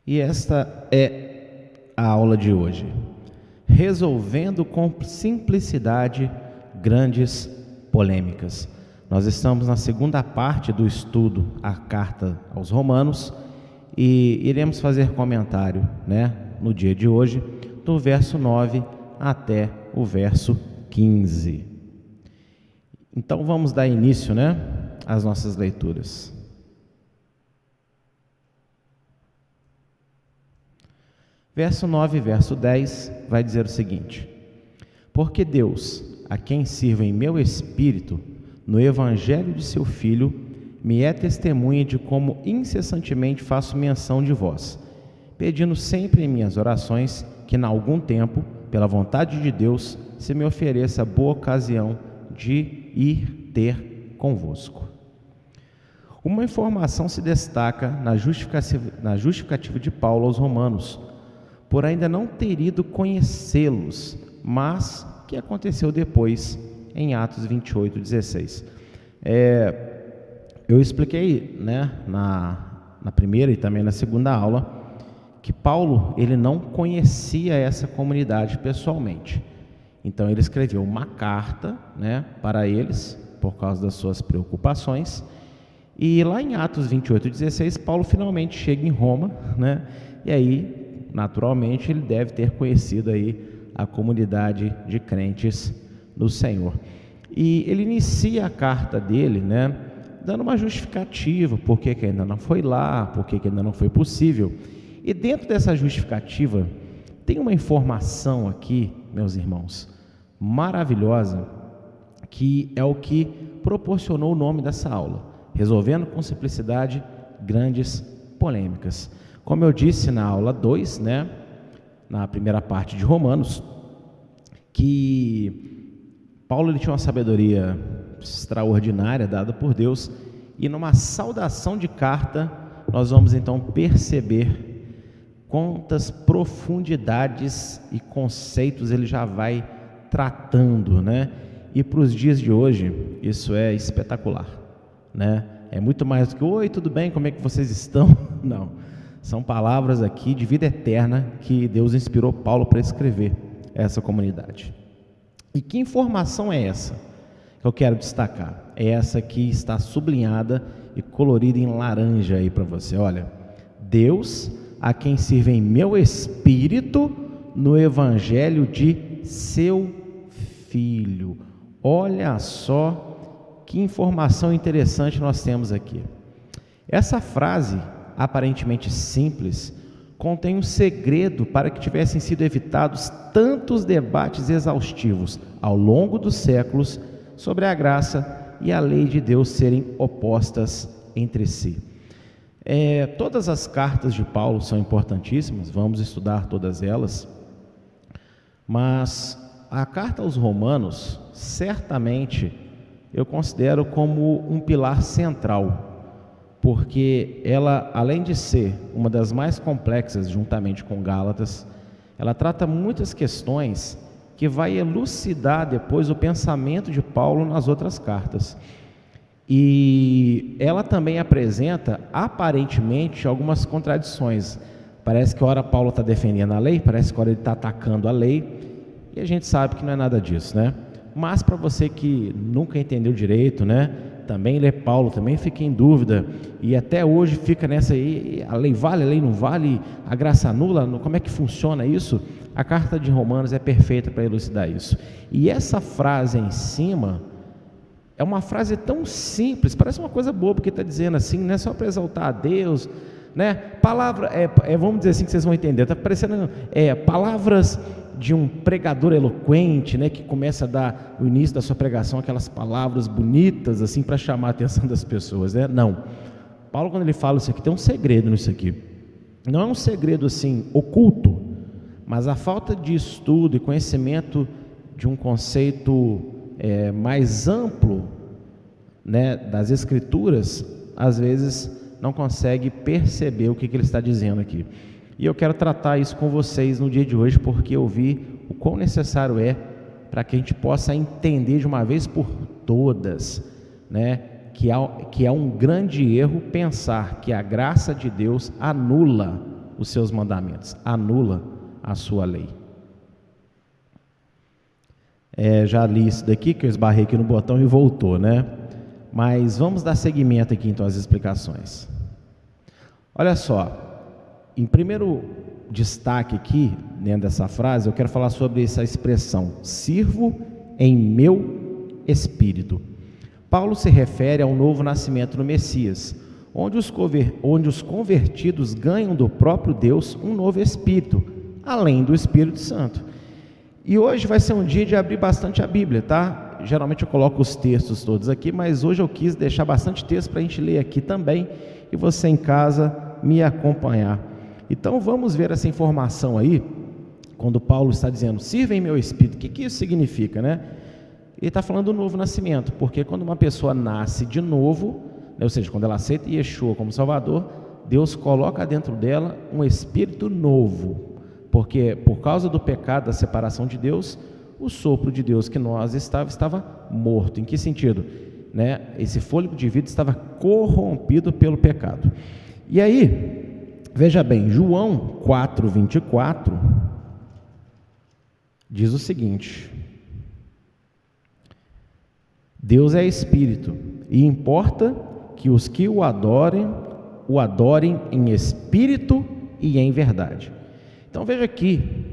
E esta é a aula de hoje. Resolvendo com simplicidade grandes polêmicas. Nós estamos na segunda parte do estudo a carta aos Romanos e iremos fazer comentário, no dia de hoje, do verso 9 até o verso 15. Então vamos dar início, às nossas leituras. Verso 9 e verso 10 vai dizer o seguinte: porque Deus, a quem sirvo em meu espírito, no evangelho de seu Filho, me é testemunha de como incessantemente faço menção de vós, pedindo sempre em minhas orações que, em algum tempo, pela vontade de Deus, se me ofereça boa ocasião de ir ter convosco. Uma informação se destaca na justificativa de Paulo aos Romanos, por ainda não ter ido conhecê-los, mas que aconteceu depois, em Atos 28, 16. Eu expliquei, na primeira e também na segunda aula, que Paulo, ele não conhecia essa comunidade pessoalmente. Então ele escreveu uma carta, para eles, por causa das suas preocupações, e lá em Atos 28, 16, Paulo finalmente chega em Roma, e aí, naturalmente, ele deve ter conhecido aí a comunidade de crentes do Senhor. E ele inicia a carta dele, dando uma justificativa, por que ainda não foi lá, por que ainda não foi possível. E dentro dessa justificativa, tem uma informação aqui, meus irmãos, maravilhosa, que é o que proporcionou o nome dessa aula, resolvendo com simplicidade grandes polêmicas. Como eu disse na aula 2, na primeira parte de Romanos, que Paulo ele tinha uma sabedoria extraordinária dada por Deus, e numa saudação de carta, nós vamos então perceber quantas profundidades e conceitos ele já vai tratando, E para os dias de hoje, isso é espetacular, É muito mais do que, oi, tudo bem, como é que vocês estão? Não. São palavras aqui de vida eterna que Deus inspirou Paulo para escrever essa comunidade. E que informação é essa que eu quero destacar? É essa que está sublinhada e colorida em laranja aí para você. Olha, Deus, a quem sirvo em meu espírito, no evangelho de seu Filho. Olha só que informação interessante nós temos aqui. Essa frase, aparentemente simples, contém um segredo para que tivessem sido evitados tantos debates exaustivos ao longo dos séculos sobre a graça e a lei de Deus serem opostas entre si. Todas as cartas de Paulo são importantíssimas, vamos estudar todas elas, mas a carta aos Romanos, certamente, eu considero como um pilar central, porque ela, além de ser uma das mais complexas, juntamente com Gálatas, ela trata muitas questões que vai elucidar depois o pensamento de Paulo nas outras cartas. E ela também apresenta, aparentemente, algumas contradições. Parece que ora Paulo está defendendo a lei, parece que ora ele está atacando a lei, e a gente sabe que não é nada disso, Mas para você que nunca entendeu direito, também lê Paulo, também fica em dúvida, e até hoje fica nessa aí, a lei vale, a lei não vale, a graça anula, como é que funciona isso? A carta de Romanos é perfeita para elucidar isso. E essa frase em cima é uma frase tão simples, parece uma coisa boba, porque está dizendo assim, só para exaltar a Deus, palavra, vamos dizer assim que vocês vão entender, está parecendo palavras de um pregador eloquente, que começa a dar no início da sua pregação aquelas palavras bonitas assim para chamar a atenção das pessoas, Não. Paulo, quando ele fala isso aqui, tem um segredo nisso aqui. Não é um segredo assim oculto, mas a falta de estudo e conhecimento de um conceito mais amplo, das Escrituras, às vezes não consegue perceber o que ele está dizendo aqui. E eu quero tratar isso com vocês no dia de hoje, porque eu vi o quão necessário é para que a gente possa entender de uma vez por todas, que é um grande erro pensar que a graça de Deus anula os seus mandamentos, anula a sua lei. Já li isso daqui, que eu esbarrei aqui no botão e voltou, né? Mas vamos dar seguimento aqui então às explicações. Olha só, em primeiro destaque aqui, dentro dessa frase, eu quero falar sobre essa expressão, sirvo em meu espírito. Paulo se refere ao novo nascimento no Messias, onde os convertidos ganham do próprio Deus um novo espírito, além do Espírito Santo. E hoje vai ser um dia de abrir bastante a Bíblia, tá? Geralmente eu coloco os textos todos aqui, mas hoje eu quis deixar bastante texto para a gente ler aqui também, e você em casa me acompanhar. Então vamos ver essa informação aí, quando Paulo está dizendo, sirva em meu espírito, o que isso significa, né? Ele está falando do novo nascimento, porque quando uma pessoa nasce de novo, né, ou seja, quando ela aceita Yeshua como Salvador, Deus coloca dentro dela um espírito novo, porque por causa do pecado, da separação de Deus, o sopro de Deus que nós estava morto. Em que sentido? Né? Esse fôlego de vida estava corrompido pelo pecado. E aí, veja bem, João 4:24 diz o seguinte: Deus é espírito, e importa que os que o adorem em espírito e em verdade. Então veja aqui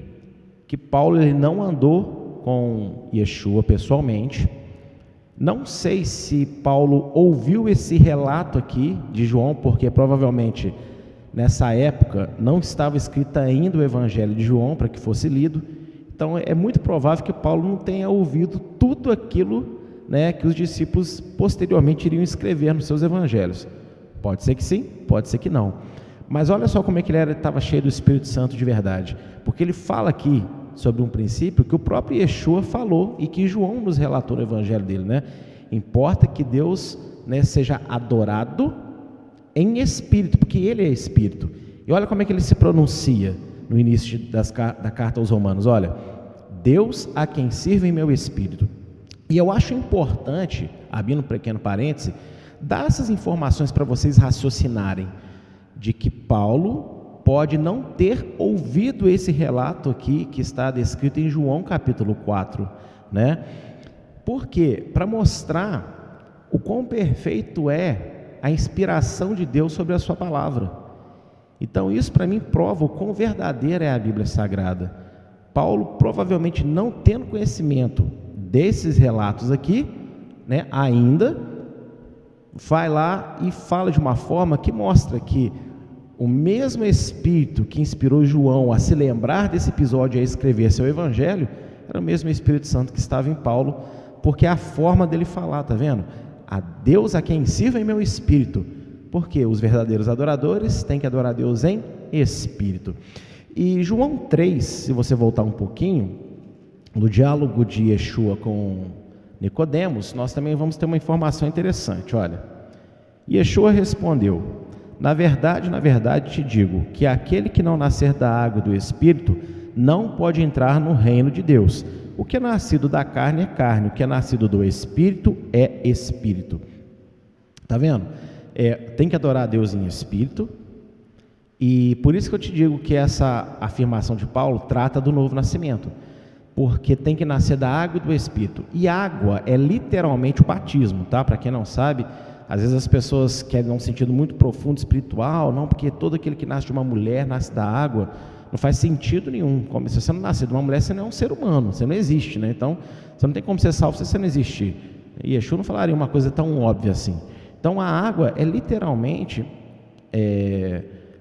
que Paulo ele não andou com Yeshua pessoalmente. Não sei se Paulo ouviu esse relato aqui de João, porque provavelmente nessa época não estava escrito ainda o Evangelho de João para que fosse lido. Então é muito provável que Paulo não tenha ouvido tudo aquilo, né, que os discípulos posteriormente iriam escrever nos seus evangelhos. Pode ser que sim, pode ser que não. Mas olha só como é que ele estava cheio do Espírito Santo de verdade, porque ele fala aqui sobre um princípio que o próprio Yeshua falou e que João nos relatou no evangelho dele, né? Importa que Deus, né, seja adorado em espírito, porque ele é espírito. E olha como é que ele se pronuncia no início da carta aos Romanos, olha, Deus a quem sirvo em meu espírito. E eu acho importante, abrindo um pequeno parêntese, dar essas informações para vocês raciocinarem, de que Paulo pode não ter ouvido esse relato aqui, que está descrito em João capítulo 4, né? Por quê? Para mostrar o quão perfeito é a inspiração de Deus sobre a sua palavra. Então isso para mim prova o quão verdadeira é a Bíblia Sagrada. Paulo provavelmente não tendo conhecimento desses relatos aqui, né, ainda vai lá e fala de uma forma que mostra que o mesmo Espírito que inspirou João a se lembrar desse episódio e a escrever seu Evangelho, era o mesmo Espírito Santo que estava em Paulo, porque é a forma dele falar, tá vendo? A Deus a quem sirva em meu espírito, porque os verdadeiros adoradores têm que adorar a Deus em espírito. E João 3, se você voltar um pouquinho, no diálogo de Yeshua com Nicodemos, nós também vamos ter uma informação interessante, olha. Yeshua respondeu, na verdade te digo, que aquele que não nascer da água e do Espírito, não pode entrar no reino de Deus. O que é nascido da carne é carne, o que é nascido do Espírito é Espírito. Tá vendo? Tem que adorar a Deus em Espírito, e por isso que eu te digo que essa afirmação de Paulo trata do novo nascimento, porque tem que nascer da água e do Espírito. E água é literalmente o batismo, tá? Para quem não sabe, às vezes as pessoas querem dar um sentido muito profundo espiritual, não, porque todo aquele que nasce de uma mulher nasce da água. Não faz sentido nenhum. Como se você não nascer de uma mulher, você não é um ser humano, você não existe, né? Então, você não tem como ser salvo se você não existir. E Yeshua não falaria uma coisa tão óbvia assim. Então, a água é literalmente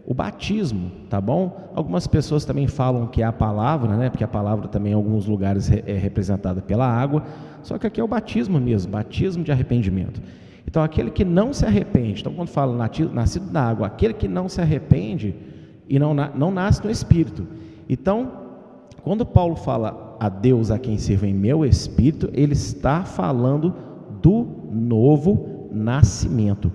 o batismo, tá bom? Algumas pessoas também falam que é a palavra, né? Porque a palavra também em alguns lugares é representada pela água, só que aqui é o batismo mesmo, batismo de arrependimento. Então, aquele que não se arrepende, então quando fala nascido da água, aquele que não se arrepende e não nasce no Espírito. Então, quando Paulo fala a Deus a quem sirvo em meu Espírito, ele está falando do novo nascimento.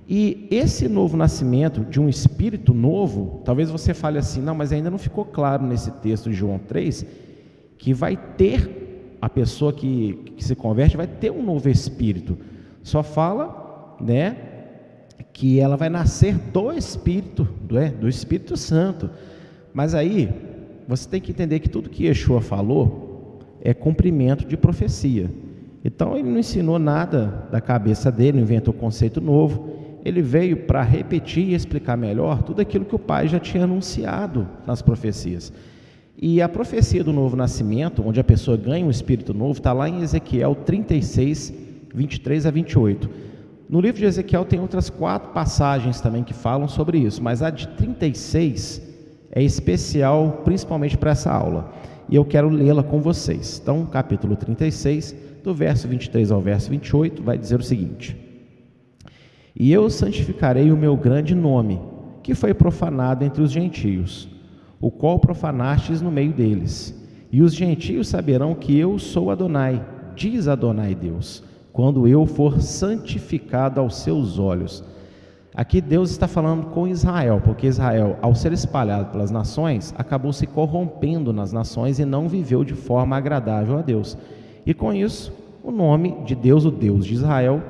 E esse novo nascimento de um espírito novo, talvez você fale assim, não, mas ainda não ficou claro nesse texto de João 3, que vai ter, a pessoa que se converte vai ter um novo espírito. Só fala, né, que ela vai nascer do Espírito, do Espírito Santo. Mas aí, você tem que entender que tudo que Yeshua falou é cumprimento de profecia. Então, ele não ensinou nada da cabeça dele, não inventou conceito novo. Ele veio para repetir e explicar melhor tudo aquilo que o Pai já tinha anunciado nas profecias. E a profecia do novo nascimento, onde a pessoa ganha um espírito novo, está lá em Ezequiel 36, 23 a 28. No livro de Ezequiel tem outras 4 passagens também que falam sobre isso, mas a de 36 é especial principalmente para essa aula. E eu quero lê-la com vocês. Então, capítulo 36, do verso 23 ao verso 28, vai dizer o seguinte: E eu santificarei o meu grande nome, que foi profanado entre os gentios, o qual profanastes no meio deles. E os gentios saberão que eu sou Adonai, diz Adonai Deus, quando eu for santificado aos seus olhos. Aqui Deus está falando com Israel, porque Israel, ao ser espalhado pelas nações, acabou se corrompendo nas nações e não viveu de forma agradável a Deus. E com isso, o nome de Deus, o Deus de Israel,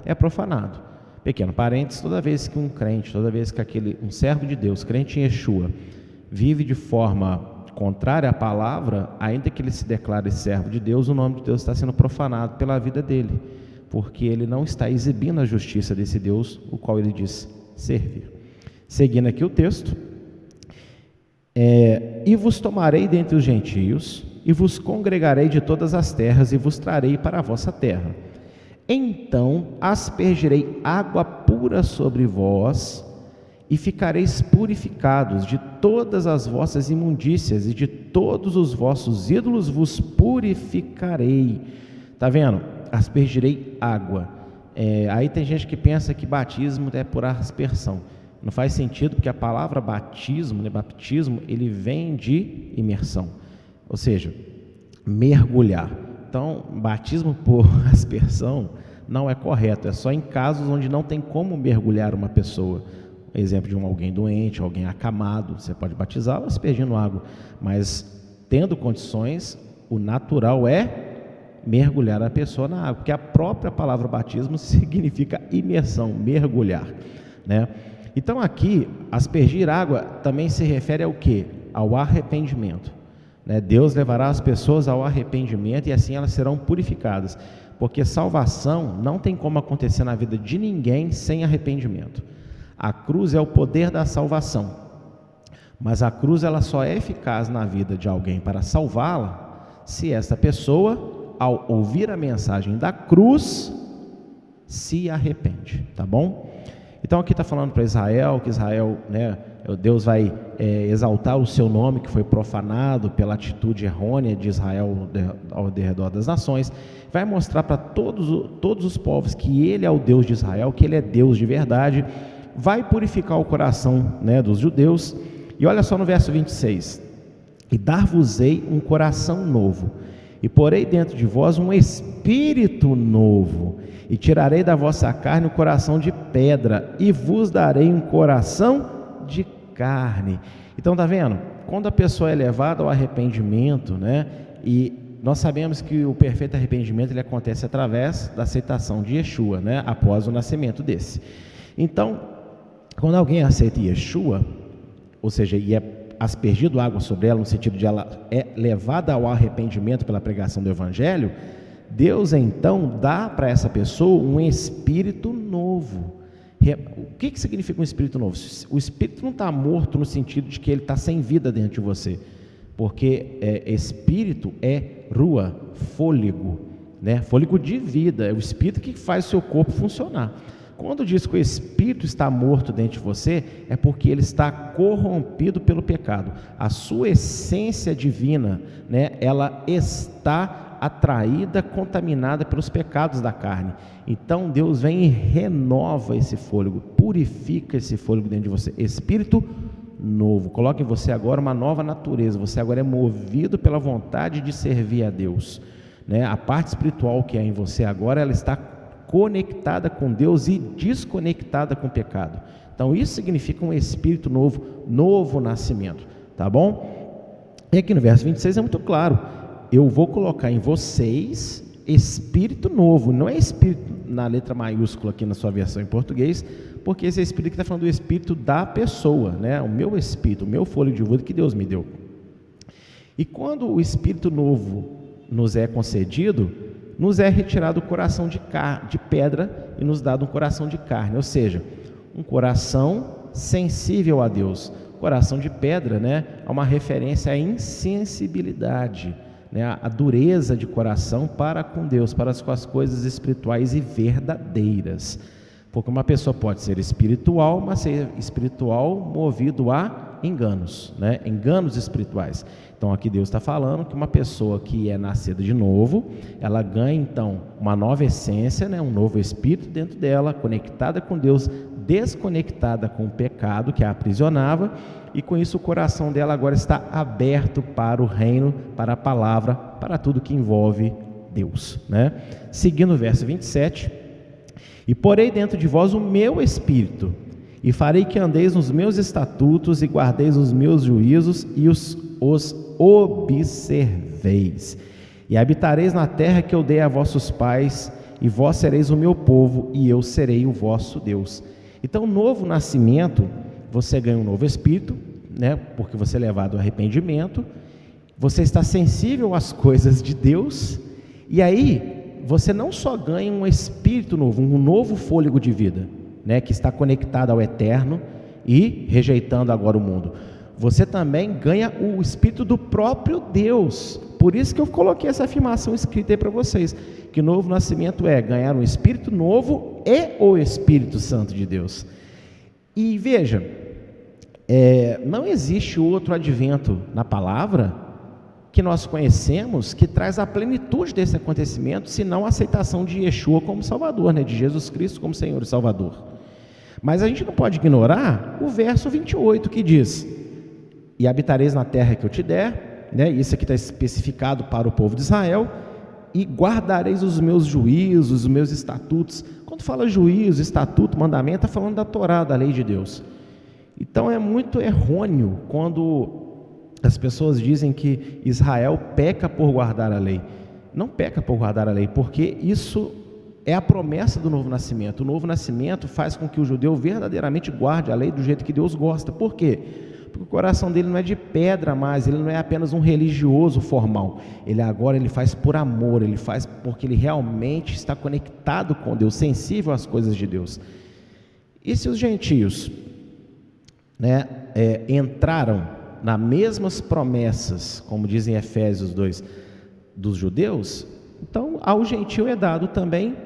é profanado. Pequeno parênteses, toda vez que um crente, toda vez que um servo de Deus, crente em Yeshua, vive de forma contrária à palavra, ainda que ele se declare servo de Deus, o nome de Deus está sendo profanado pela vida dele, porque ele não está exibindo a justiça desse Deus, o qual ele diz servir. Seguindo aqui o texto, e vos tomarei dentre os gentios, e vos congregarei de todas as terras, e vos trarei para a vossa terra. Então aspergirei água pura sobre vós, e ficareis purificados de todas as vossas imundícias, e de todos os vossos ídolos vos purificarei. Está vendo? Aspergirei água. Aí tem gente que pensa que batismo é por aspersão. Não faz sentido, porque a palavra batismo, baptismo, ele vem de imersão, ou seja, mergulhar. Então, batismo por aspersão não é correto, é só em casos onde não tem como mergulhar uma pessoa. Exemplo de alguém doente, alguém acamado, você pode batizá-lo aspergindo água, mas tendo condições, o natural é mergulhar a pessoa na água, porque a própria palavra batismo significa imersão, mergulhar, né? Então aqui, aspergir água também se refere ao quê? Ao arrependimento, né? Deus levará as pessoas ao arrependimento e assim elas serão purificadas, porque salvação não tem como acontecer na vida de ninguém sem arrependimento. A cruz é o poder da salvação, mas a cruz ela só é eficaz na vida de alguém para salvá-la se essa pessoa, ao ouvir a mensagem da cruz, se arrepende, tá bom? Então aqui está falando para Israel, que Israel, né, Deus vai exaltar o seu nome que foi profanado pela atitude errônea de Israel ao redor das nações, vai mostrar para todos os povos que Ele é o Deus de Israel, que Ele é Deus de verdade, vai purificar o coração, né, dos judeus. E olha só no verso 26, e dar-vos-ei um coração novo, e porei dentro de vós um espírito novo, e tirarei da vossa carne o coração de pedra, e vos darei um coração de carne. Então está vendo? Quando a pessoa é levada ao arrependimento, né, e nós sabemos que o perfeito arrependimento ele acontece através da aceitação de Yeshua, né, após o nascimento desse. Então, quando alguém aceita Yeshua, ou seja, e é aspergido água sobre ela, no sentido de ela é levada ao arrependimento pela pregação do Evangelho, Deus então dá para essa pessoa um espírito novo. O que significa um espírito novo? O espírito não está morto no sentido de que ele está sem vida dentro de você, porque espírito é rua, fôlego, né? Fôlego de vida, é o espírito que faz o seu corpo funcionar. Quando diz que o espírito está morto dentro de você, é porque ele está corrompido pelo pecado. A sua essência divina, né, ela está atraída, contaminada pelos pecados da carne. Então Deus vem e renova esse fôlego, purifica esse fôlego dentro de você. Espírito novo, coloca em você agora uma nova natureza. Você agora é movido pela vontade de servir a Deus, né? A parte espiritual que é em você agora, ela está conectada com Deus e desconectada com o pecado. Então isso significa um espírito novo, novo nascimento, tá bom? E aqui no verso 26 é muito claro: eu vou colocar em vocês espírito novo. Não é espírito na letra maiúscula aqui na sua versão em português, porque esse Espírito que está falando do Espírito da pessoa, né? O meu Espírito, o meu fôlego de vida que Deus me deu. E quando o Espírito novo nos é concedido, nos é retirado o coração de pedra e nos dado um coração de carne, ou seja, um coração sensível a Deus. Coração de pedra, né, é uma referência à insensibilidade, né, a dureza de coração para com Deus, para com as coisas espirituais e verdadeiras. Porque uma pessoa pode ser espiritual, mas ser espiritual movido a enganos, né, enganos espirituais. Então aqui Deus está falando que uma pessoa que é nascida de novo, ela ganha então uma nova essência, né, um novo espírito dentro dela, conectada com Deus, desconectada com o pecado que a aprisionava, e com isso o coração dela agora está aberto para o reino, para a palavra, para tudo que envolve Deus, né? Seguindo o verso 27, e porei dentro de vós o meu espírito, e farei que andeis nos meus estatutos, e guardeis os meus juízos, e os observeis, e habitareis na terra que eu dei a vossos pais, e vós sereis o meu povo, e eu serei o vosso Deus. Então, novo nascimento, você ganha um novo espírito, né? Porque você é levado ao arrependimento, você está sensível às coisas de Deus, e aí você não só ganha um espírito novo, um novo fôlego de vida, né? Que está conectado ao eterno e rejeitando agora o mundo. Você também ganha o espírito do próprio Deus. Por isso que eu coloquei essa afirmação escrita aí para vocês, que novo nascimento é ganhar um espírito novo e o Espírito Santo de Deus. E veja, não existe outro advento na palavra que nós conhecemos que traz a plenitude desse acontecimento, senão a aceitação de Yeshua como Salvador, né? De Jesus Cristo como Senhor e Salvador. Mas a gente não pode ignorar o verso 28 que diz: e habitareis na terra que eu te der, né? Isso aqui está especificado para o povo de Israel, e guardareis os meus juízos, os meus estatutos. Quando fala juízo, estatuto, mandamento, está falando da Torá, da lei de Deus. Então é muito errôneo quando as pessoas dizem que Israel peca por guardar a lei. Não peca por guardar a lei, porque isso é a promessa do novo nascimento. O novo nascimento faz com que o judeu verdadeiramente guarde a lei do jeito que Deus gosta. Por quê? Porque o coração dele não é de pedra mais, ele não é apenas um religioso formal. Ele faz por amor, ele faz porque ele realmente está conectado com Deus, sensível às coisas de Deus. E se os gentios, né, entraram nas mesmas promessas, como dizem Efésios 2, dos judeus, então ao gentio é dado também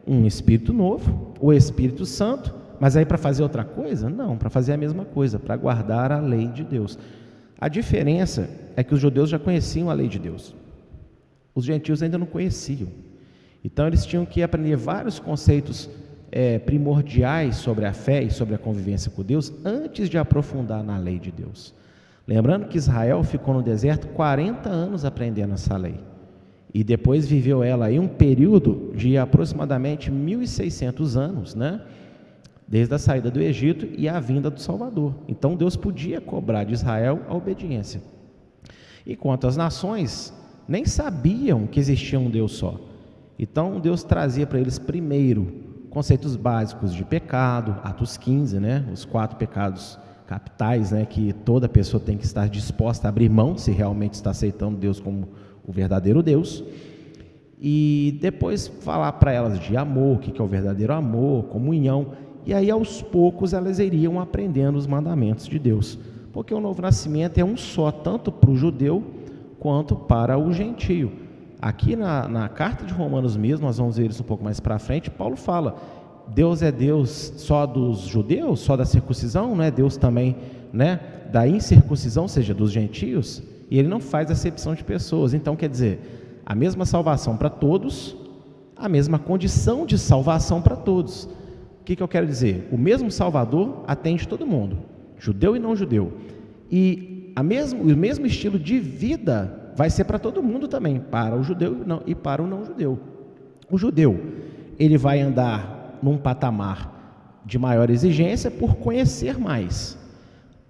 um Espírito novo, o Espírito Santo. Mas aí para fazer outra coisa? Não, para fazer a mesma coisa, para guardar a lei de Deus. A diferença é que os judeus já conheciam a lei de Deus. Os gentios ainda não conheciam. Então eles tinham que aprender vários conceitos primordiais sobre a fé e sobre a convivência com Deus antes de aprofundar na lei de Deus. Lembrando que Israel ficou no deserto 40 anos aprendendo essa lei. E depois viveu ela aí um período de aproximadamente 1.600 anos, né? Desde a saída do Egito e a vinda do Salvador. Então Deus podia cobrar de Israel a obediência. Enquanto as nações nem sabiam que existia um Deus só. Então Deus trazia para eles primeiro conceitos básicos de pecado, Atos 15, né? Os 4 pecados capitais, né? Que toda pessoa tem que estar disposta a abrir mão, se realmente está aceitando Deus como o verdadeiro Deus. E depois falar para elas de amor, o que é o verdadeiro amor, comunhão. E aí aos poucos elas iriam aprendendo os mandamentos de Deus, porque o novo nascimento é um só, tanto para o judeu quanto para o gentio. Aqui na carta de Romanos mesmo, nós vamos ver isso um pouco mais para frente, Paulo fala, Deus é Deus só dos judeus, só da circuncisão, não é Deus também, né, da incircuncisão, ou seja, dos gentios, e ele não faz acepção de pessoas. Então quer dizer, a mesma salvação para todos, a mesma condição de salvação para todos. O que eu quero dizer? O mesmo Salvador atende todo mundo, judeu e não judeu, e o mesmo estilo de vida vai ser para todo mundo também, para o judeu e para o não judeu. O judeu, ele vai andar num patamar de maior exigência por conhecer mais.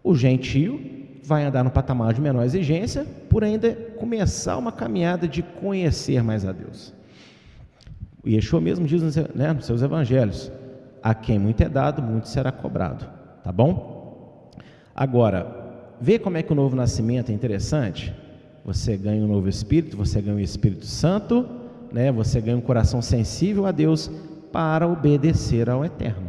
O gentio vai andar num patamar de menor exigência por ainda começar uma caminhada de conhecer mais a Deus. O Yeshua mesmo diz, né, nos seus evangelhos: a quem muito é dado, muito será cobrado. Tá bom? Agora, vê como é que o novo nascimento é interessante? Você ganha um novo Espírito, você ganha o Espírito Santo, né? Você ganha um coração sensível a Deus para obedecer ao Eterno.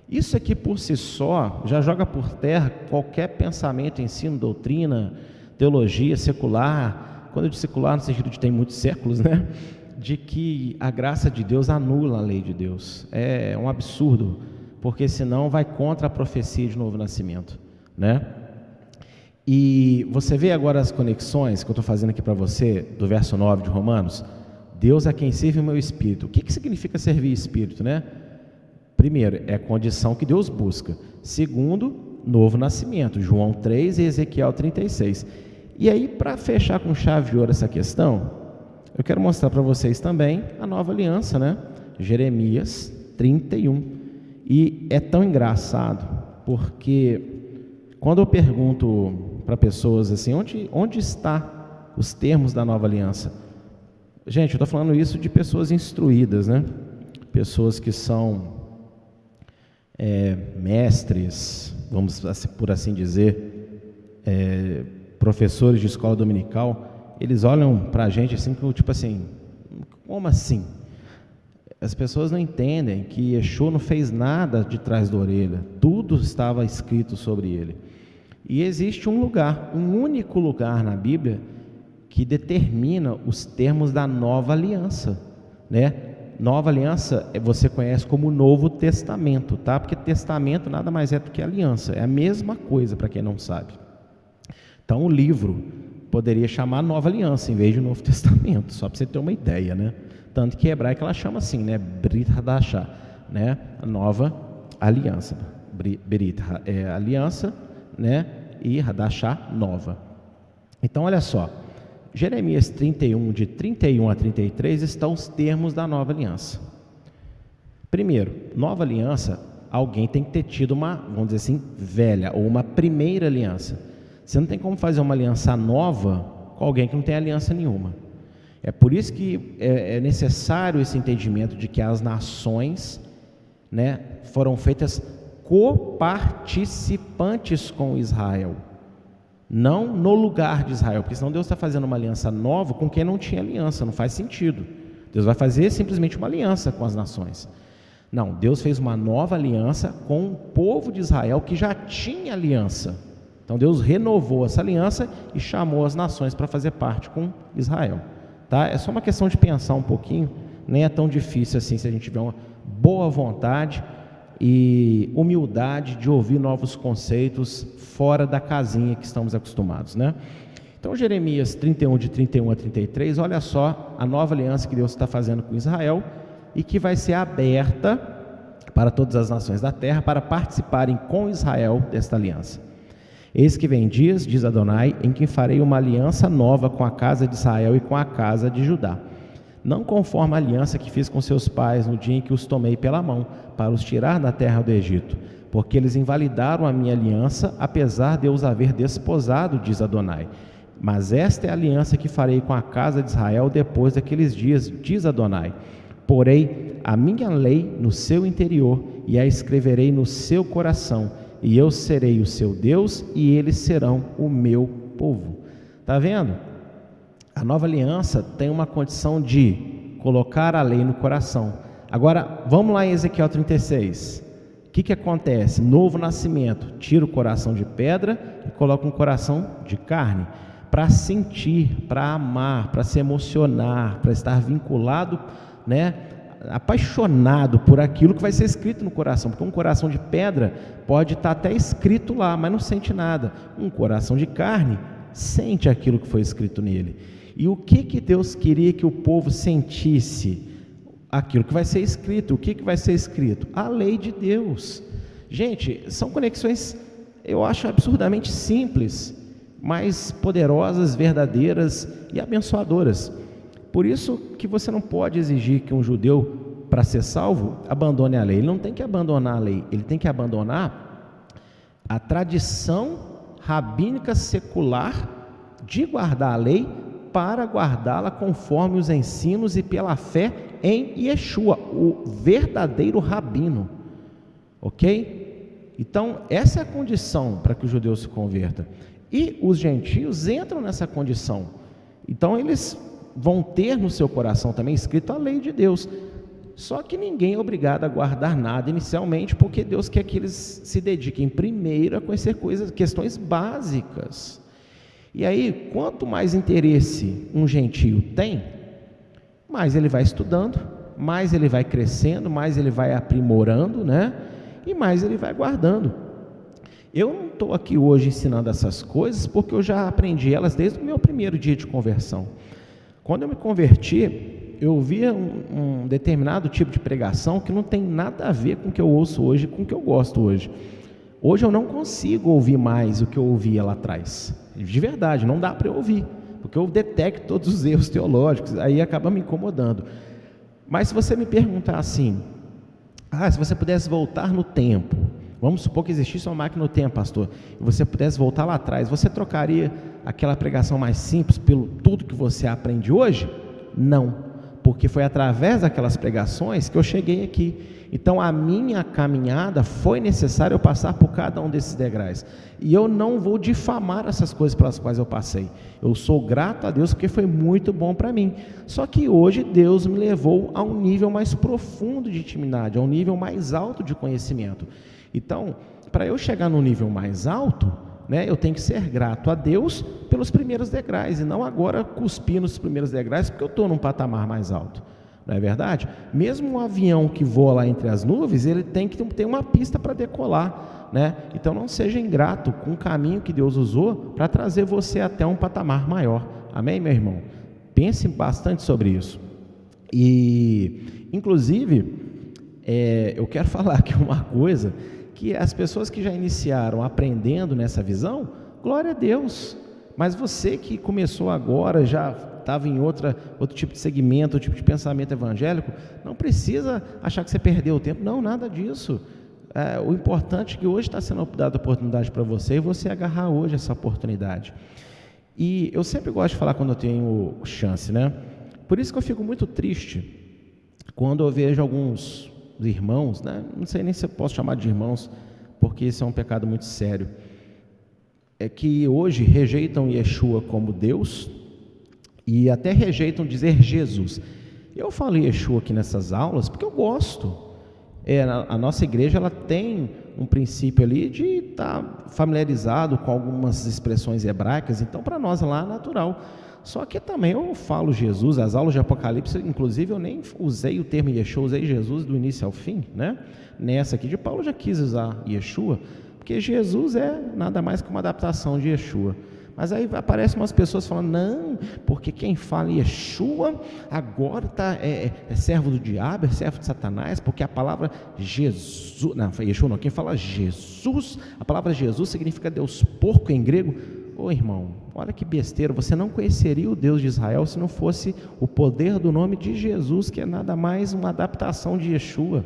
Isso aqui por si só já joga por terra qualquer pensamento, ensino, doutrina, teologia secular. Quando eu digo secular, no sentido de tem muitos séculos, né? De que a graça de Deus anula a lei de Deus. É um absurdo, porque senão vai contra a profecia de novo nascimento, né? E você vê agora as conexões que eu estou fazendo aqui para você, do verso 9 de Romanos. Deus é quem serve o meu espírito. O que significa servir espírito, né? Primeiro, é a condição que Deus busca. Segundo, novo nascimento, João 3 e Ezequiel 36. E aí, para fechar com chave de ouro essa questão, eu quero mostrar para vocês também a nova aliança, né? Jeremias 31. E é tão engraçado, porque quando eu pergunto para pessoas assim, onde está os termos da nova aliança? Gente, eu estou falando isso de pessoas instruídas, né? Pessoas que são mestres, vamos por assim dizer, professores de escola dominical. Eles olham para a gente assim, tipo assim, como assim? As pessoas não entendem que Yeshua não fez nada de trás da orelha, tudo estava escrito sobre ele. E existe um lugar, um único lugar na Bíblia que determina os termos da nova aliança, né? Nova aliança você conhece como Novo Testamento, tá? Porque testamento nada mais é do que aliança, é a mesma coisa para quem não sabe. Então o livro poderia chamar Nova Aliança em vez de Novo Testamento, só para você ter uma ideia, né? Tanto que em hebraico ela chama assim, né? Brit Hadashah, né? A nova aliança. Brit é aliança, né? E Hadashah, nova. Então olha só, Jeremias 31, de 31 a 33, estão os termos da nova aliança. Primeiro, nova aliança, alguém tem que ter tido uma, vamos dizer assim, velha, ou uma primeira aliança. Você não tem como fazer uma aliança nova com alguém que não tem aliança nenhuma. É por isso que é necessário esse entendimento de que as nações, né, foram feitas coparticipantes com Israel, não no lugar de Israel, porque senão Deus está fazendo uma aliança nova com quem não tinha aliança, não faz sentido. Deus vai fazer simplesmente uma aliança com as nações. Não, Deus fez uma nova aliança com o povo de Israel que já tinha aliança. Então Deus renovou essa aliança e chamou as nações para fazer parte com Israel, tá? É só uma questão de pensar um pouquinho, nem é tão difícil assim se a gente tiver uma boa vontade e humildade de ouvir novos conceitos fora da casinha que estamos acostumados, né? Então Jeremias 31, de 31 a 33, olha só a nova aliança que Deus está fazendo com Israel e que vai ser aberta para todas as nações da terra para participarem com Israel desta aliança. Eis que vem dias, diz Adonai, em que farei uma aliança nova com a casa de Israel e com a casa de Judá, não conforme a aliança que fiz com seus pais no dia em que os tomei pela mão para os tirar da terra do Egito, porque eles invalidaram a minha aliança, apesar de eu os haver desposado, diz Adonai. Mas esta é a aliança que farei com a casa de Israel depois daqueles dias, diz Adonai. Porei a minha lei no seu interior e a escreverei no seu coração, e eu serei o seu Deus e eles serão o meu povo. Está vendo? A nova aliança tem uma condição de colocar a lei no coração. Agora, vamos lá em Ezequiel 36. O que acontece? Novo nascimento. Tira o coração de pedra e coloca um coração de carne. Para sentir, para amar, para se emocionar, para estar vinculado, né? Apaixonado por aquilo que vai ser escrito no coração. Porque um coração de pedra pode estar até escrito lá, mas não sente nada. Um coração de carne sente aquilo que foi escrito nele. E o que Deus queria que o povo sentisse? Aquilo que vai ser escrito. O que vai ser escrito? A lei de Deus. Gente, são conexões, eu acho absurdamente simples, mas poderosas, verdadeiras e abençoadoras. Por isso que você não pode exigir que um judeu, para ser salvo, abandone a lei. Ele não tem que abandonar a lei, ele tem que abandonar a tradição rabínica secular de guardar a lei para guardá-la conforme os ensinos e pela fé em Yeshua, o verdadeiro rabino, ok? Então, essa é a condição para que o judeu se converta. E os gentios entram nessa condição. Então, eles vão ter no seu coração também escrito a lei de Deus. Só que ninguém é obrigado a guardar nada inicialmente, porque Deus quer que eles se dediquem primeiro a conhecer questões básicas. E aí, quanto mais interesse um gentio tem, mais ele vai estudando, mais ele vai crescendo, mais ele vai aprimorando, né? E mais ele vai guardando. Eu não estou aqui hoje ensinando essas coisas porque eu já aprendi elas desde o meu primeiro dia de conversão. Quando eu me converti, eu ouvia um determinado tipo de pregação que não tem nada a ver com o que eu ouço hoje, com o que eu gosto hoje. Hoje eu não consigo ouvir mais o que eu ouvia lá atrás. De verdade, não dá para eu ouvir, porque eu detecto todos os erros teológicos, aí acaba me incomodando. Mas se você me perguntar assim, se você pudesse voltar no tempo, vamos supor que existisse uma máquina no tempo, pastor, e você pudesse voltar lá atrás, você trocaria aquela pregação mais simples pelo tudo que você aprende hoje? Não, porque foi através daquelas pregações que eu cheguei aqui. Então a minha caminhada foi necessário eu passar por cada um desses degraus, e eu não vou difamar essas coisas pelas quais eu passei. Eu sou grato a Deus porque foi muito bom para mim. Só que hoje Deus me levou a um nível mais profundo de intimidade, a um nível mais alto de conhecimento. Então, para eu chegar no nível mais alto, né, eu tenho que ser grato a Deus pelos primeiros degraus, e não agora cuspir nos primeiros degraus porque eu estou num patamar mais alto. Não é verdade? Mesmo um avião que voa lá entre as nuvens, ele tem que ter uma pista para decolar, né? Então não seja ingrato com o caminho que Deus usou para trazer você até um patamar maior. Amém, meu irmão? Pense bastante sobre isso. E, inclusive, eu quero falar aqui uma coisa, que as pessoas que já iniciaram aprendendo nessa visão, glória a Deus. Mas você que começou agora, já estava em outro tipo de segmento, outro tipo de pensamento evangélico, não precisa achar que você perdeu o tempo. Não, nada disso. O importante é que hoje está sendo dada a oportunidade para você, e você agarrar hoje essa oportunidade. E eu sempre gosto de falar quando eu tenho chance, né? Por isso que eu fico muito triste quando eu vejo alguns irmãos, né? Não sei nem se eu posso chamar de irmãos, porque isso é um pecado muito sério, que hoje rejeitam Yeshua como Deus, e até rejeitam dizer Jesus. Eu falo Yeshua aqui nessas aulas porque eu gosto. A nossa igreja ela tem um princípio ali de estar familiarizado com algumas expressões hebraicas, então para nós lá é natural. Só que também eu falo Jesus, as aulas de Apocalipse, inclusive eu nem usei o termo Yeshua, usei Jesus do início ao fim, né? Nessa aqui de Paulo eu já quis usar Yeshua, porque Jesus é nada mais que uma adaptação de Yeshua. Mas aí aparecem umas pessoas falando, não, porque quem fala Yeshua agora é servo do diabo, é servo de Satanás, porque a palavra Jesus, não, Yeshua não, quem fala Jesus, a palavra Jesus significa Deus porco em grego. Ô irmão, olha que besteira, você não conheceria o Deus de Israel se não fosse o poder do nome de Jesus, que é nada mais uma adaptação de Yeshua.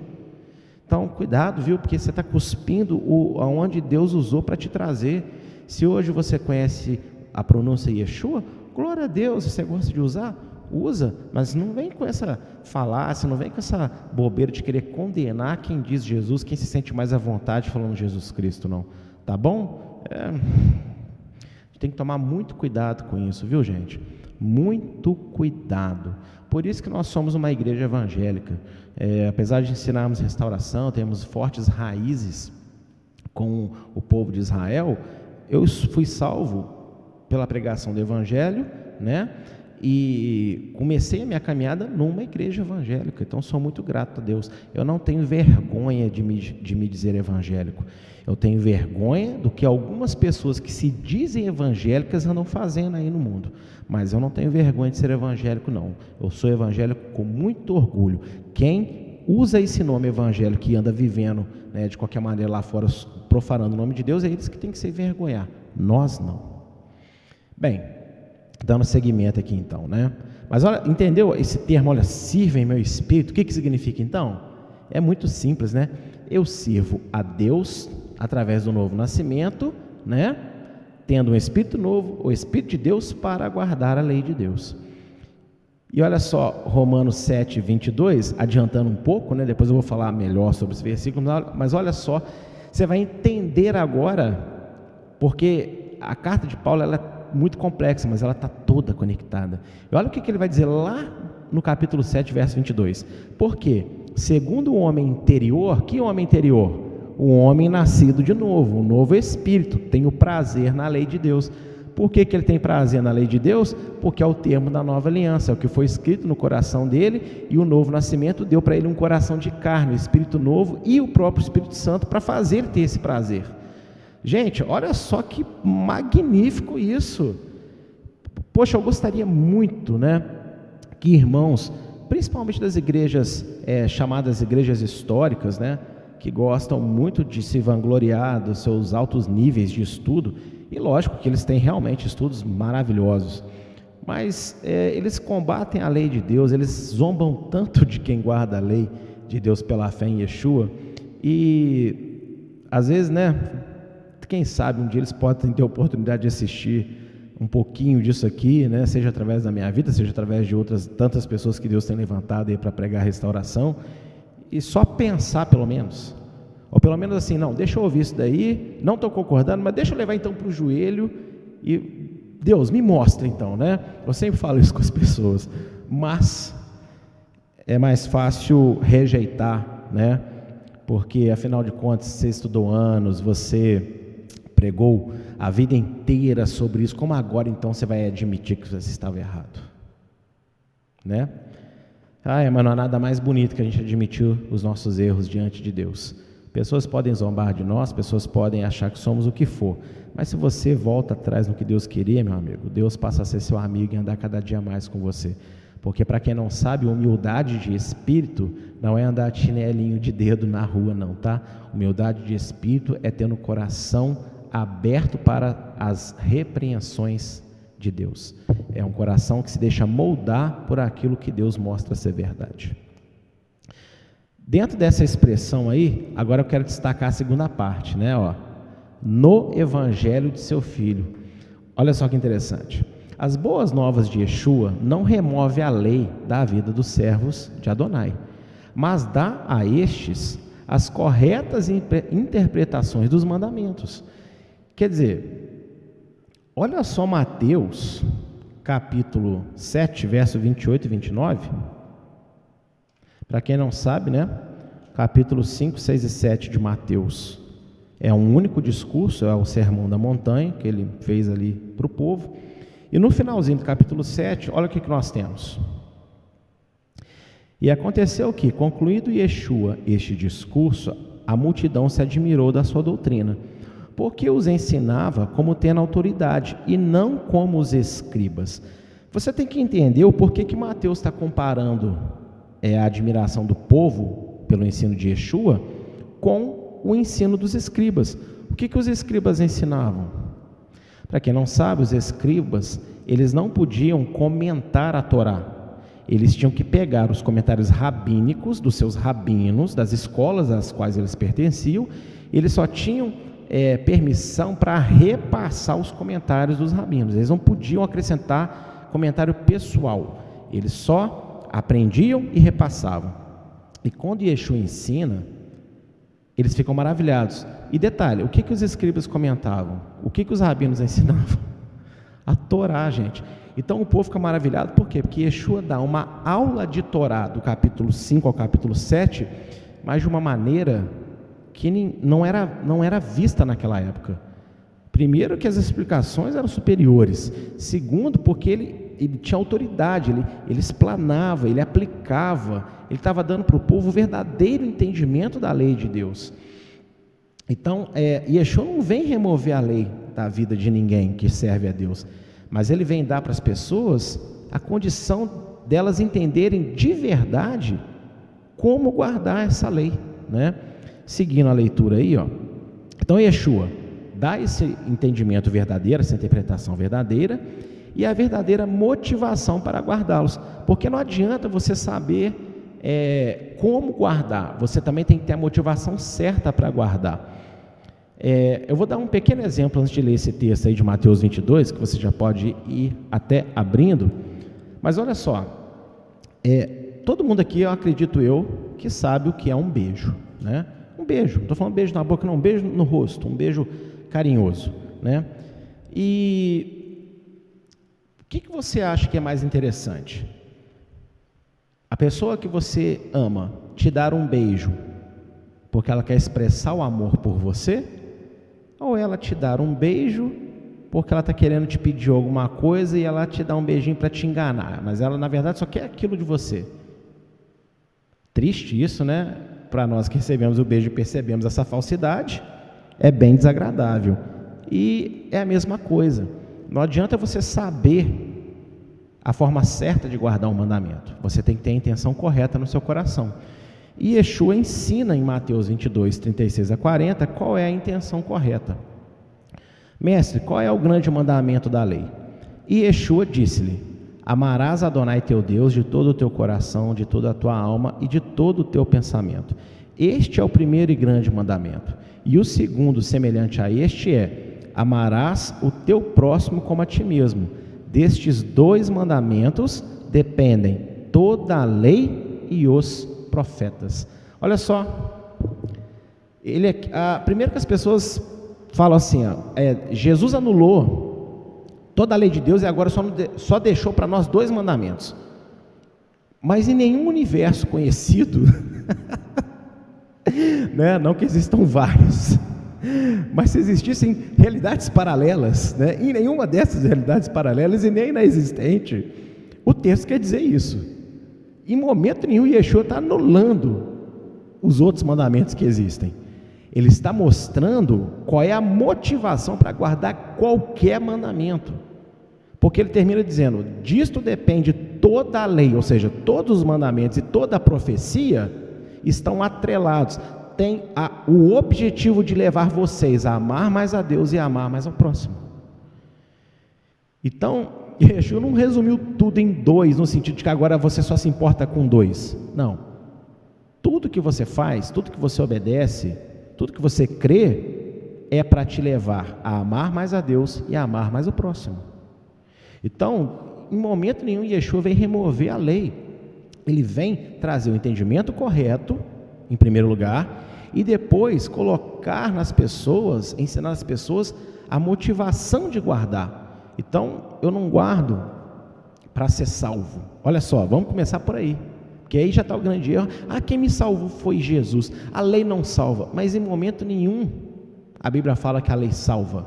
Então, cuidado, viu, porque você está cuspindo aonde Deus usou para te trazer. Se hoje você conhece a pronúncia Yeshua, glória a Deus, você gosta de usar? Usa, mas não vem com essa falácia, não vem com essa bobeira de querer condenar quem diz Jesus, quem se sente mais à vontade falando Jesus Cristo, não. Tá bom? A gente tem que tomar muito cuidado com isso, viu, gente? Muito cuidado. Por isso que nós somos uma igreja evangélica. Apesar de ensinarmos restauração, temos fortes raízes com o povo de Israel, eu fui salvo pela pregação do Evangelho, né? E comecei a minha caminhada numa igreja evangélica, então sou muito grato a Deus. Eu não tenho vergonha de me dizer evangélico. Eu tenho vergonha do que algumas pessoas que se dizem evangélicas andam fazendo aí no mundo. Mas eu não tenho vergonha de ser evangélico, não. Eu sou evangélico com muito orgulho. Quem usa esse nome evangélico e anda vivendo, né, de qualquer maneira lá fora, profanando o nome de Deus, é eles que tem que se envergonhar. Nós não. Bem, dando seguimento aqui então, né? Mas olha, entendeu esse termo, olha, sirva em meu espírito, o que significa então? É muito simples, né? Eu sirvo a Deus através do novo nascimento, né? Tendo um espírito novo, o Espírito de Deus para guardar a lei de Deus. E olha só, Romanos 7, 22, adiantando um pouco, né? Depois eu vou falar melhor sobre esse versículo, mas olha só, você vai entender agora, porque a carta de Paulo ela é muito complexa, mas ela está toda conectada. E olha o que ele vai dizer lá no capítulo 7, verso 22. Por quê? Segundo o homem interior, que homem interior? O homem nascido de novo, um novo espírito, tem o prazer na lei de Deus. Por que ele tem prazer na lei de Deus? Porque é o termo da nova aliança, é o que foi escrito no coração dele, e o novo nascimento deu para ele um coração de carne, um espírito novo e o próprio Espírito Santo para fazer ele ter esse prazer. Gente, olha só que magnífico isso. Poxa, eu gostaria muito, né, que irmãos, principalmente das igrejas chamadas igrejas históricas, né, que gostam muito de se vangloriar dos seus altos níveis de estudo, e lógico que eles têm realmente estudos maravilhosos, mas eles combatem a lei de Deus, eles zombam tanto de quem guarda a lei de Deus pela fé em Yeshua, e às vezes, né, quem sabe um dia eles podem ter a oportunidade de assistir um pouquinho disso aqui, né, seja através da minha vida, seja através de outras tantas pessoas que Deus tem levantado aí para pregar a restauração, e só pensar pelo menos, ou pelo menos assim, não, deixa eu ouvir isso daí, não estou concordando, mas deixa eu levar então para o joelho e Deus me mostra então, né? Eu sempre falo isso com as pessoas, mas é mais fácil rejeitar, né? Porque afinal de contas você estudou anos, você pregou a vida inteira sobre isso, como agora então você vai admitir que você estava errado, né? Mas não há nada mais bonito que a gente admitir os nossos erros diante de Deus. Pessoas podem zombar de nós, pessoas podem achar que somos o que for, mas se você volta atrás no que Deus queria, meu amigo, Deus passa a ser seu amigo e andar cada dia mais com você, porque para quem não sabe, humildade de espírito não é andar de chinelinho de dedo na rua não, tá? Humildade de espírito é ter no coração aberto para as repreensões de Deus, é um coração que se deixa moldar por aquilo que Deus mostra ser verdade. Dentro dessa expressão aí, agora eu quero destacar a segunda parte, né? No evangelho de seu filho. Olha só que interessante. As boas novas de Yeshua não remove a lei da vida dos servos de Adonai, mas dá a estes as corretas interpretações dos mandamentos. Quer dizer, olha só Mateus, capítulo 7, verso 28 e 29. Para quem não sabe, né? Capítulo 5, 6 e 7 de Mateus é um único discurso, é o Sermão da Montanha, que ele fez ali para o povo. E no finalzinho do capítulo 7, olha o que nós temos. E aconteceu que, concluído Yeshua este discurso, a multidão se admirou da sua doutrina, porque os ensinava como tendo autoridade, e não como os escribas. Você tem que entender o porquê que Mateus está comparando a admiração do povo pelo ensino de Yeshua com o ensino dos escribas. O que os escribas ensinavam? Para quem não sabe, os escribas, eles não podiam comentar a Torá. Eles tinham que pegar os comentários rabínicos dos seus rabinos, das escolas às quais eles pertenciam. Eles só tinham permissão para repassar os comentários dos rabinos. Eles não podiam acrescentar comentário pessoal. Eles só aprendiam e repassavam. E quando Yeshua ensina, eles ficam maravilhados. E detalhe, o que os escribas comentavam? O que os rabinos ensinavam? A Torá, gente. Então o povo fica maravilhado, por quê? Porque Yeshua dá uma aula de Torá do capítulo 5 ao capítulo 7, mas de uma maneira que não era vista naquela época. Primeiro, que as explicações eram superiores. Segundo, porque ele tinha autoridade, ele explanava, ele aplicava, ele estava dando para o povo o verdadeiro entendimento da lei de Deus. Então, Yeshua não vem remover a lei da vida de ninguém que serve a Deus, mas ele vem dar para as pessoas a condição delas entenderem de verdade como guardar essa lei, né? Seguindo a leitura aí, então Yeshua dá esse entendimento verdadeiro, essa interpretação verdadeira e a verdadeira motivação para guardá-los, porque não adianta você saber como guardar, você também tem que ter a motivação certa para guardar. Eu vou dar um pequeno exemplo antes de ler esse texto aí de Mateus 22, que você já pode ir até abrindo, mas olha só, Todo mundo aqui, eu acredito que sabe o que é um beijo, né? Um beijo, não estou falando beijo na boca, não, um beijo no rosto, um beijo carinhoso, né? E o que você acha que é mais interessante? A pessoa que você ama te dar um beijo porque ela quer expressar o amor por você? Ou ela te dar um beijo porque ela está querendo te pedir alguma coisa e ela te dá um beijinho para te enganar, mas ela na verdade só quer aquilo de você? Triste isso, né? Para nós que recebemos o beijo e percebemos essa falsidade, é bem desagradável. E é a mesma coisa, não adianta você saber a forma certa de guardar um mandamento, você tem que ter a intenção correta no seu coração. E Yeshua ensina em Mateus 22, 36 a 40, qual é a intenção correta. Mestre, qual é o grande mandamento da lei? E Yeshua disse-lhe: amarás Adonai teu Deus de todo o teu coração, de toda a tua alma e de todo o teu pensamento. Este é o primeiro e grande mandamento. E o segundo, semelhante a este, é: amarás o teu próximo como a ti mesmo. Destes dois mandamentos dependem toda a lei e os profetas. Olha só, primeiro que as pessoas falam assim, Jesus anulou toda a lei de Deus e agora só deixou para nós dois mandamentos. Mas em nenhum universo conhecido, né, não que existam vários, mas se existissem realidades paralelas, né, em nenhuma dessas realidades paralelas e nem na existente, o texto quer dizer isso. Em momento nenhum Yeshua está anulando os outros mandamentos que existem. Ele está mostrando qual é a motivação para guardar qualquer mandamento. Porque ele termina dizendo: disto depende toda a lei, ou seja, todos os mandamentos e toda a profecia estão atrelados. Tem o objetivo de levar vocês a amar mais a Deus e a amar mais ao próximo. Então, Yeshua não resumiu tudo em dois, no sentido de que agora você só se importa com dois. Não. Tudo que você faz, tudo que você obedece, tudo que você crê, é para te levar a amar mais a Deus e a amar mais o próximo. Então, em momento nenhum, Yeshua vem remover a lei. Ele vem trazer o entendimento correto, em primeiro lugar, e depois colocar nas pessoas, ensinar as pessoas a motivação de guardar. Então, eu não guardo para ser salvo. Olha só, vamos começar por aí, porque aí já está o grande erro. Quem me salvou foi Jesus. A lei não salva, mas em momento nenhum a Bíblia fala que a lei salva.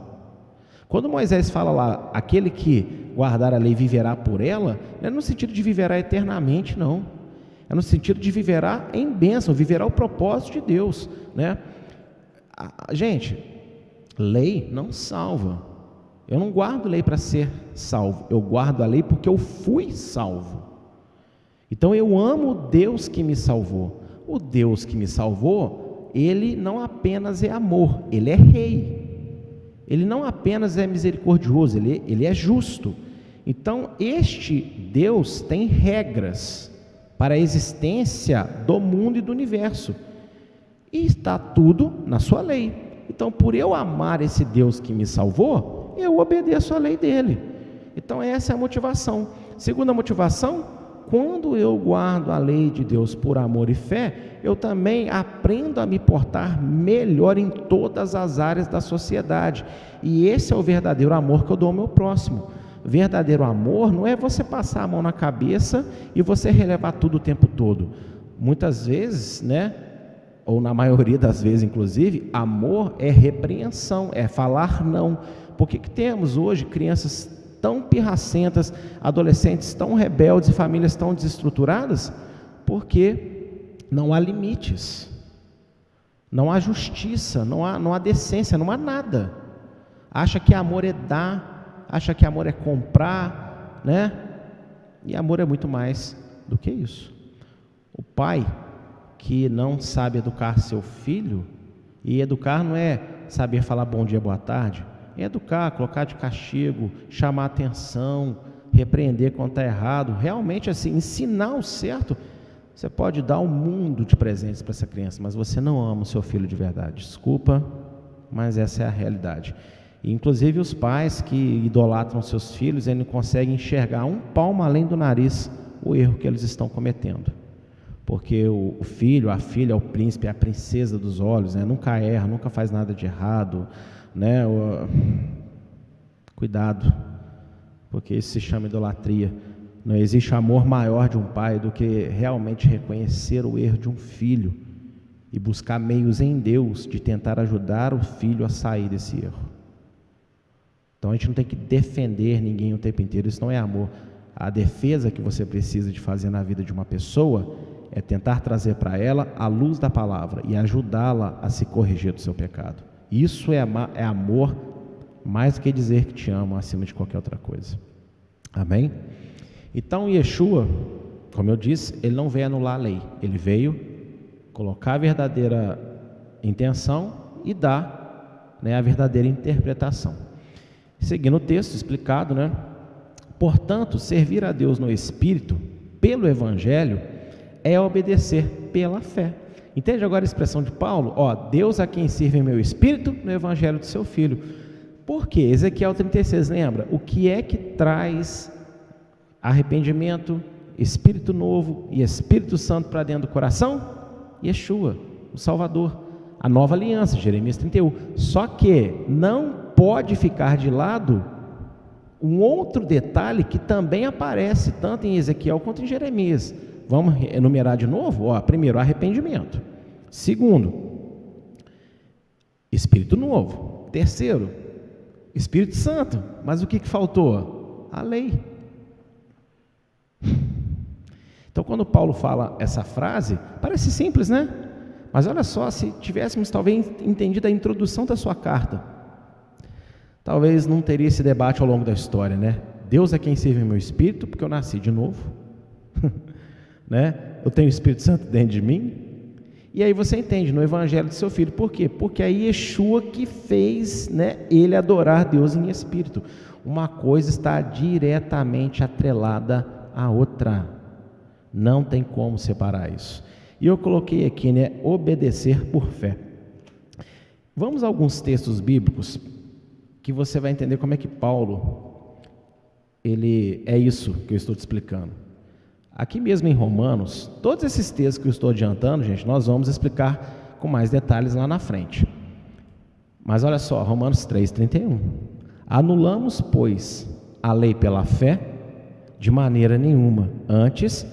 Quando Moisés fala lá, aquele que guardar a lei viverá por ela, não é no sentido de viverá eternamente, não. É no sentido de viverá em bênção, viverá o propósito de Deus, né? Gente, lei não salva. Eu não guardo lei para ser salvo, eu guardo a lei porque eu fui salvo. Então eu amo o Deus que me salvou. O Deus que me salvou, Ele não apenas é amor, Ele é rei. Ele não apenas é misericordioso, Ele é justo. Então este Deus tem regras para a existência do mundo e do universo. E está tudo na sua lei. Então, por eu amar esse Deus que me salvou, eu obedeço a lei dele. Então essa é a motivação. Segunda motivação: quando eu guardo a lei de Deus por amor e fé, eu também aprendo a me portar melhor em todas as áreas da sociedade. E esse é o verdadeiro amor que eu dou ao meu próximo. Verdadeiro amor não é você passar a mão na cabeça e você relevar tudo o tempo todo. Muitas vezes, né, ou na maioria das vezes inclusive, amor é repreensão, é falar não. Por que temos hoje crianças tão pirracentas, adolescentes tão rebeldes e famílias tão desestruturadas? Porque não há limites, não há justiça, não há decência, não há nada. Acha que amor é dar, acha que amor é comprar, né? E amor é muito mais do que isso. O pai que não sabe educar seu filho, e educar não é saber falar bom dia, boa tarde, educar, colocar de castigo, chamar atenção, repreender quando está errado, realmente assim, ensinar o certo. Você pode dar um mundo de presentes para essa criança, mas você não ama o seu filho de verdade. Desculpa, mas essa é a realidade. E, inclusive os pais que idolatram seus filhos, eles não conseguem enxergar um palmo além do nariz o erro que eles estão cometendo. Porque o filho, a filha, é o príncipe, é a princesa dos olhos, né? Nunca erra, nunca faz nada de errado, né? Cuidado, porque isso se chama idolatria. Não existe amor maior de um pai do que realmente reconhecer o erro de um filho e buscar meios em Deus de tentar ajudar o filho a sair desse erro. Então a gente não tem que defender ninguém o tempo inteiro, isso não é amor. A defesa que você precisa de fazer na vida de uma pessoa é tentar trazer para ela a luz da palavra e ajudá-la a se corrigir do seu pecado. Isso é amor mais do que dizer que te amo acima de qualquer outra coisa. Amém? Então Yeshua, como eu disse, ele não veio anular a lei, ele veio colocar a verdadeira intenção e dar, né, a verdadeira interpretação. Seguindo o texto explicado, né? Portanto, servir a Deus no Espírito, pelo Evangelho, é obedecer pela fé. Entende agora a expressão de Paulo? Deus a quem sirve em meu Espírito, no Evangelho do seu Filho. Por quê? Ezequiel 36, lembra? O que é que traz arrependimento, Espírito novo e Espírito Santo para dentro do coração? Yeshua, o Salvador, a nova aliança, Jeremias 31. Só que não pode ficar de lado um outro detalhe que também aparece tanto em Ezequiel quanto em Jeremias. Vamos enumerar de novo? Primeiro, arrependimento. Segundo, Espírito novo. Terceiro, Espírito Santo. Mas o que faltou? A lei. Então, quando Paulo fala essa frase, parece simples, né? Mas olha só, se tivéssemos talvez entendido a introdução da sua carta, talvez não teria esse debate ao longo da história, né? Deus é quem serve meu espírito, porque eu nasci de novo, né? Eu tenho o Espírito Santo dentro de mim. E aí você entende, no Evangelho do seu Filho. Por quê? Porque é Yeshua que fez, né, ele adorar Deus em espírito. Uma coisa está diretamente atrelada à outra. Não tem como separar isso. E eu coloquei aqui, né, obedecer por fé. Vamos a alguns textos bíblicos que você vai entender como é que Paulo, ele é isso que eu estou te explicando. Aqui mesmo em Romanos, todos esses textos que eu estou adiantando, gente, nós vamos explicar com mais detalhes lá na frente. Mas olha só, Romanos 3:31. Anulamos, pois, a lei pela fé? De maneira nenhuma. Antes,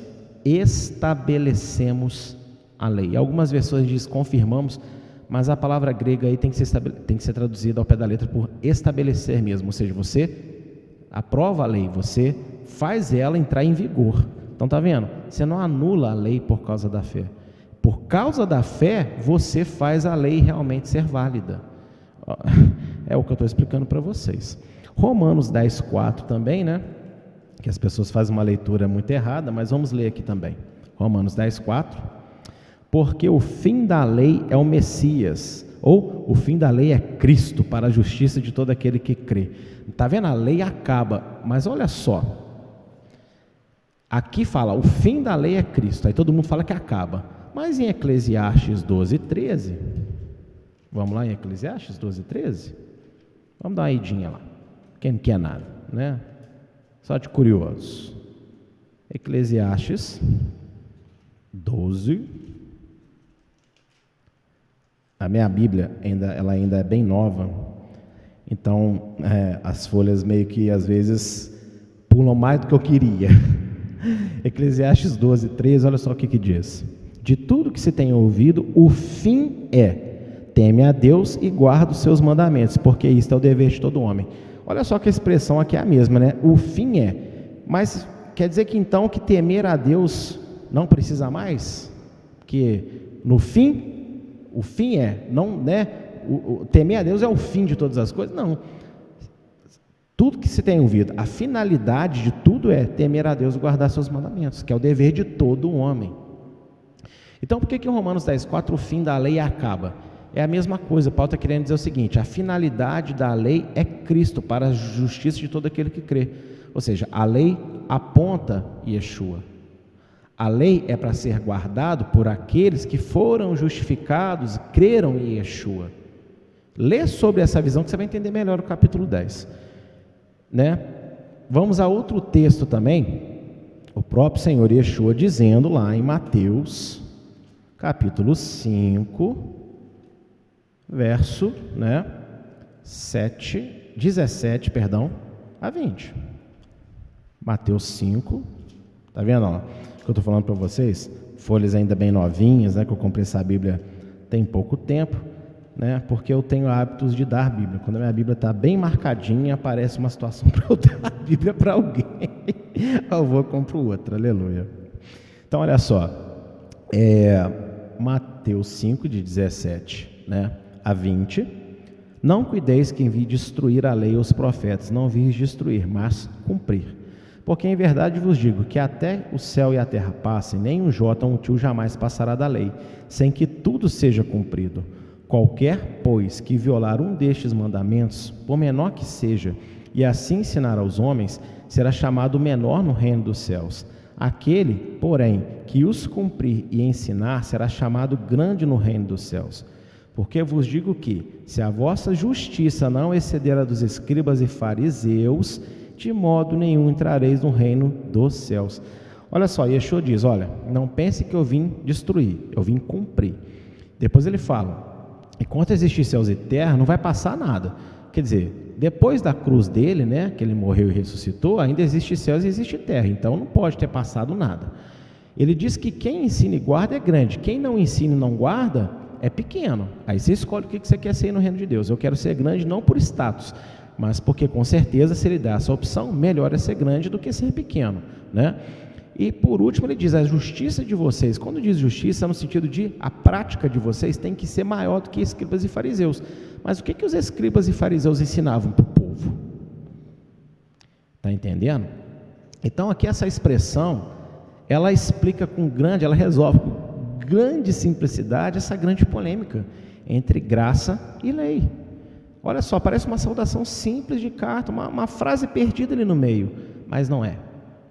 estabelecemos a lei. Algumas versões diz confirmamos, mas a palavra grega aí tem que ser traduzida ao pé da letra por estabelecer mesmo. Ou seja, você aprova a lei, você faz ela entrar em vigor. Então tá vendo? Você não anula a lei por causa da fé. Por causa da fé, você faz a lei realmente ser válida. É o que eu estou explicando para vocês. Romanos 10:4 também, né? Que as pessoas fazem uma leitura muito errada, mas vamos ler aqui também. Romanos 10:4. Porque o fim da lei é o Messias, ou o fim da lei é Cristo, para a justiça de todo aquele que crê. Está vendo? A lei acaba, mas olha só, aqui fala, o fim da lei é Cristo, aí todo mundo fala que acaba, mas em Eclesiastes 12:13, vamos lá em Eclesiastes 12:13, vamos dar uma idinha lá, quem não quer nada, né? Só de curioso. Eclesiastes 12. A minha Bíblia ela ainda é bem nova, então as folhas meio que às vezes pulam mais do que eu queria. Eclesiastes 12:13, olha só o que diz: de tudo que se tem ouvido, o fim é: teme a Deus e guarda os seus mandamentos, porque isto é o dever de todo homem. Olha só que a expressão aqui é a mesma, né? O fim é, mas quer dizer que então que temer a Deus não precisa mais? Porque no fim, o fim é, não, né? Temer a Deus é o fim de todas as coisas? Não. Tudo que se tem ouvido, a finalidade de tudo é temer a Deus e guardar seus mandamentos, que é o dever de todo homem. Então, por que em Romanos 10:4 o fim da lei acaba? É a mesma coisa, Paulo está querendo dizer o seguinte: a finalidade da lei é Cristo, para a justiça de todo aquele que crê. Ou seja, a lei aponta Yeshua. A lei é para ser guardado por aqueles que foram justificados e creram em Yeshua. Lê sobre essa visão que você vai entender melhor o capítulo 10. Né? Vamos a outro texto também, O próprio Senhor Yeshua dizendo lá em Mateus, capítulo 5, verso 17 a 20. Mateus 5, tá vendo ó, que eu estou falando para vocês? Folhas ainda bem novinhas, que eu comprei essa Bíblia tem pouco tempo, porque eu tenho hábitos de dar Bíblia. Quando a minha Bíblia está bem marcadinha, aparece uma situação para eu dar a Bíblia para alguém, eu vou e compro outra, aleluia. Então olha só, Mateus 5, de 17 a 20, não cuideis que envie destruir a lei e os profetas, não vies destruir, mas cumprir. Porque em verdade vos digo que até o céu e a terra passem, nem um jota ou um tio jamais passará da lei, sem que tudo seja cumprido. Qualquer, pois, que violar um destes mandamentos, por menor que seja, e assim ensinar aos homens, será chamado menor no reino dos céus. Aquele, porém, que os cumprir e ensinar, será chamado grande no reino dos céus. Porque vos digo que, se a vossa justiça não exceder a dos escribas e fariseus, de modo nenhum entrareis no reino dos céus. Olha só, Yeshua diz, olha, não pense que eu vim destruir, eu vim cumprir. Depois ele fala, enquanto existir céus e terra, não vai passar nada. Quer dizer, depois da cruz dele, que ele morreu e ressuscitou, ainda existe céus e existe terra, então não pode ter passado nada. Ele diz que quem ensina e guarda é grande, quem não ensina e não guarda é pequeno. Aí você escolhe o que você quer ser no reino de Deus. Eu quero ser grande não por status, mas porque com certeza se ele dá essa opção, melhor é ser grande do que ser pequeno, E por último ele diz, a justiça de vocês, quando diz justiça, é no sentido de a prática de vocês tem que ser maior do que escribas e fariseus. Mas o que os escribas e fariseus ensinavam para o povo? Está entendendo? Então aqui essa expressão, ela explica ela resolve com grande simplicidade essa grande polêmica entre graça e lei. Olha só, parece uma saudação simples de carta, uma frase perdida ali no meio, mas não é,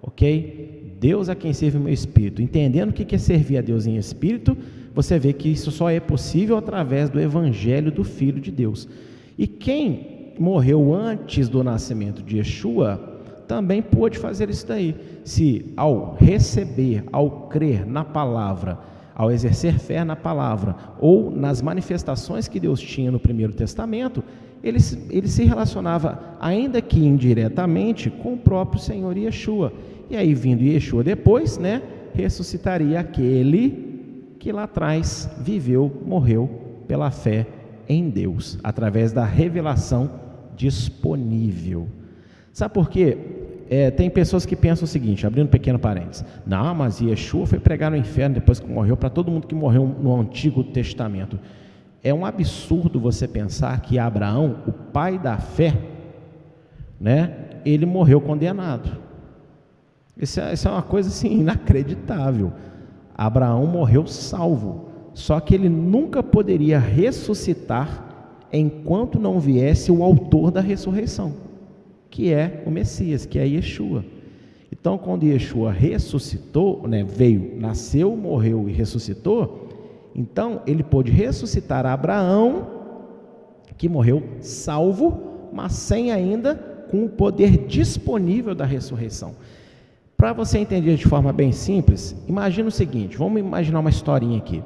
ok? Deus é quem serve o meu espírito. Entendendo o que é servir a Deus em espírito, você vê que isso só é possível através do evangelho do Filho de Deus. E quem morreu antes do nascimento de Yeshua, também pôde fazer isso daí. Se ao receber, ao crer na palavra, ao exercer fé na palavra, ou nas manifestações que Deus tinha no Primeiro Testamento, ele se relacionava, ainda que indiretamente, com o próprio Senhor Yeshua. E aí, vindo Yeshua depois, ressuscitaria aquele que lá atrás viveu, morreu pela fé em Deus, através da revelação disponível. Sabe por quê? Tem pessoas que pensam o seguinte, abrindo um pequeno parênteses, não, mas Yeshua foi pregar no inferno depois que morreu, para todo mundo que morreu no Antigo Testamento. É um absurdo você pensar que Abraão, o pai da fé, ele morreu condenado. Isso é uma coisa assim, inacreditável. Abraão morreu salvo, só que ele nunca poderia ressuscitar enquanto não viesse o autor da ressurreição, que é o Messias, que é Yeshua. Então, quando Yeshua ressuscitou, veio, nasceu, morreu e ressuscitou, então ele pôde ressuscitar Abraão, que morreu salvo, mas sem ainda com o poder disponível da ressurreição. Para você entender de forma bem simples, imagina o seguinte, vamos imaginar uma historinha aqui.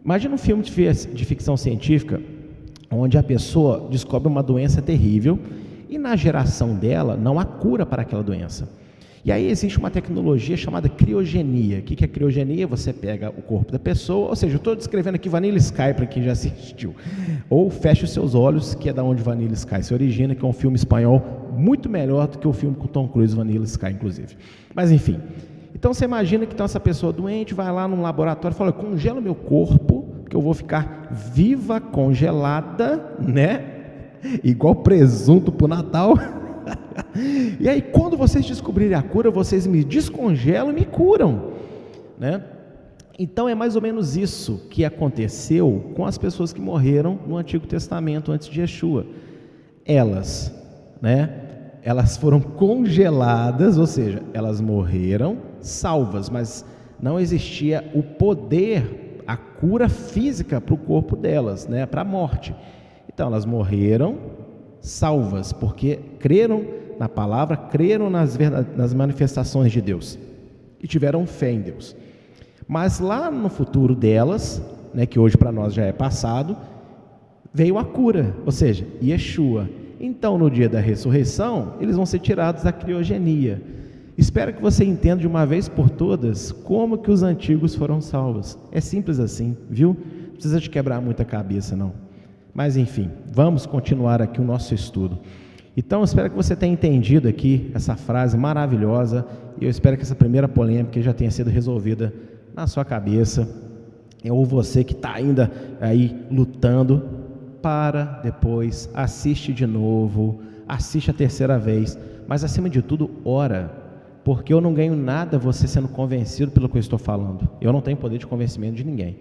Imagina um filme de ficção científica, onde a pessoa descobre uma doença terrível, e na geração dela não há cura para aquela doença. E aí existe uma tecnologia chamada criogenia. O que é criogenia? Você pega o corpo da pessoa, ou seja, eu estou descrevendo aqui Vanilla Sky para quem já assistiu. Ou feche os seus olhos, que é da onde Vanilla Sky se origina, que é um filme espanhol muito melhor do que o filme com Tom Cruise, Vanilla Sky, inclusive. Mas enfim, então você imagina que está essa pessoa doente, vai lá num laboratório e fala, congela o meu corpo, que eu vou ficar viva, congelada, igual presunto para o Natal. E aí, quando vocês descobrirem a cura, vocês me descongelam e me curam, Então é mais ou menos isso que aconteceu com as pessoas que morreram no Antigo Testamento antes de Yeshua. Elas foram congeladas, ou seja, elas morreram salvas, mas não existia o poder, a cura física para o corpo delas, para a morte. Então elas morreram salvas, porque creram na palavra, creram nas manifestações de Deus. e tiveram fé em Deus. Mas lá no futuro delas, né, que hoje para nós já é passado, veio a cura, ou seja, Yeshua. Então, no dia da ressurreição, eles vão ser tirados da criogenia. Espero que você entenda de uma vez por todas como que os antigos foram salvos. É simples assim, viu? Não precisa te quebrar muita cabeça, não. Mas, enfim, vamos continuar aqui o nosso estudo. Então, eu espero que você tenha entendido aqui essa frase maravilhosa e eu espero que essa primeira polêmica já tenha sido resolvida na sua cabeça. Ou você que está ainda aí lutando, para depois, assiste de novo, assiste a terceira vez, mas acima de tudo, ora, porque eu não ganho nada você sendo convencido pelo que eu estou falando. Eu não tenho poder de convencimento de ninguém.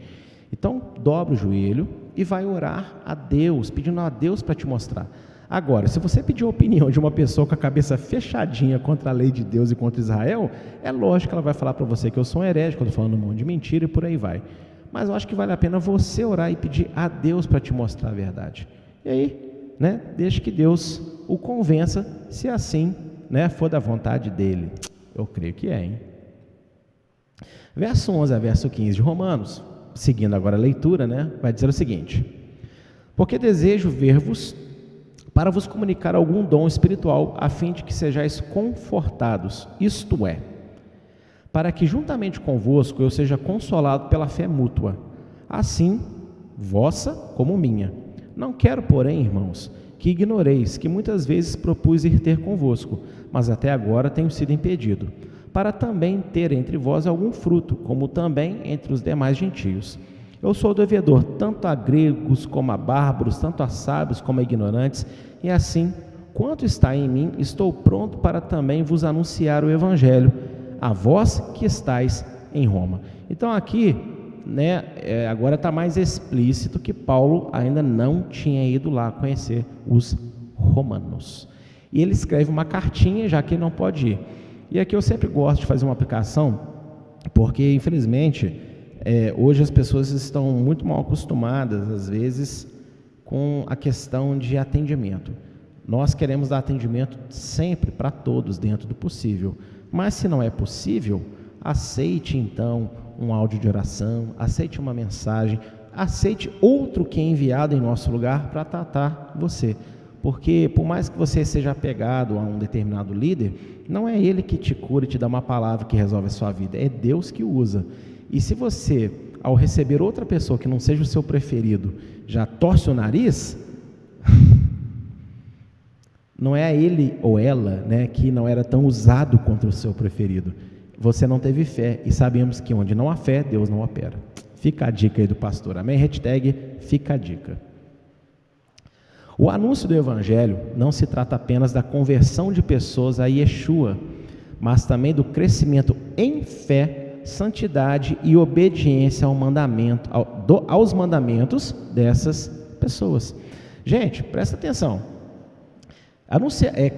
Então, dobra o joelho e vai orar a Deus, pedindo a Deus para te mostrar. Agora, se você pedir a opinião de uma pessoa com a cabeça fechadinha contra a lei de Deus e contra Israel, é lógico que ela vai falar para você que eu sou um herege, que eu estou falando um monte de mentira e por aí vai. Mas eu acho que vale a pena você orar e pedir a Deus para te mostrar a verdade. E aí, né, deixe que Deus o convença, se assim, né, for da vontade dele. Eu creio que é, hein? Verso 11 a verso 15 de Romanos, seguindo agora a leitura, né, vai dizer o seguinte: porque desejo ver-vos para vos comunicar algum dom espiritual, a fim de que sejais confortados, isto é, para que juntamente convosco eu seja consolado pela fé mútua, assim, vossa como minha. Não quero, porém, irmãos, que ignoreis que muitas vezes propus ir ter convosco, mas até agora tenho sido impedido, para também ter entre vós algum fruto, como também entre os demais gentios. Eu sou devedor tanto a gregos como a bárbaros, tanto a sábios como a ignorantes, e assim, quanto está em mim, estou pronto para também vos anunciar o Evangelho, a vós que estáis em Roma. Então aqui, né, agora está mais explícito que Paulo ainda não tinha ido lá conhecer os romanos. E ele escreve uma cartinha, já que ele não pode ir. E aqui eu sempre gosto de fazer uma aplicação, porque infelizmente hoje as pessoas estão muito mal acostumadas, às vezes, com a questão de atendimento. Nós queremos dar atendimento sempre para todos, dentro do possível. Mas se não é possível, aceite então um áudio de oração, aceite uma mensagem, aceite outro que é enviado em nosso lugar para tratar você. Porque por mais que você seja apegado a um determinado líder, não é ele que te cura e te dá uma palavra que resolve a sua vida, é Deus que usa. E se você, ao receber outra pessoa que não seja o seu preferido, já torce o nariz, não é ele ou ela, né, que não era tão usado contra o seu preferido. Você não teve fé, e sabemos que onde não há fé, Deus não opera. Fica a dica aí do pastor, amém? Hashtag fica a dica. O anúncio do Evangelho não se trata apenas da conversão de pessoas a Yeshua, mas também do crescimento em fé, santidade e obediência ao mandamento, aos mandamentos dessas pessoas. Gente, presta atenção.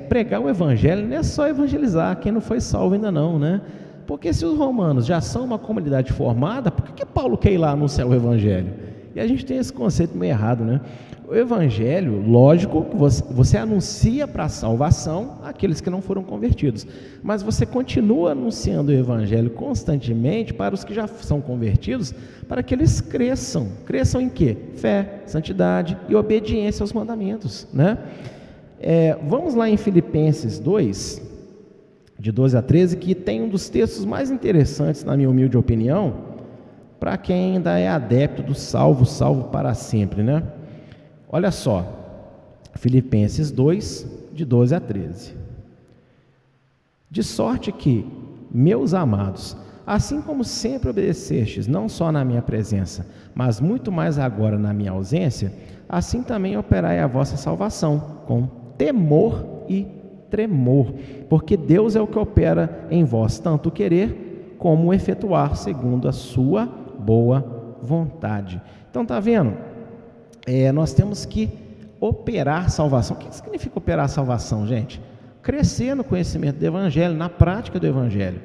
Pregar o Evangelho não é só evangelizar quem não foi salvo ainda não, né? Porque se os romanos já são uma comunidade formada, por que Paulo quer ir lá anunciar o Evangelho? E a gente tem esse conceito meio errado, né? O Evangelho, lógico, você anuncia para a salvação aqueles que não foram convertidos, mas você continua anunciando o Evangelho constantemente para os que já são convertidos, para que eles cresçam. Cresçam em quê? Fé, santidade e obediência aos mandamentos, né? Vamos lá em Filipenses 2, de 12 a 13, que tem um dos textos mais interessantes, na minha humilde opinião, para quem ainda é adepto do salvo para sempre, né? Olha só, Filipenses 2, de 12 a 13. De sorte que, meus amados, assim como sempre obedecestes, não só na minha presença, mas muito mais agora na minha ausência, assim também operai a vossa salvação, com temor e tremor, porque Deus é o que opera em vós, tanto o querer como o efetuar, segundo a sua boa vontade. Então, tá vendo? Nós temos que operar salvação. O que significa operar salvação, gente? Crescer no conhecimento do Evangelho, na prática do Evangelho.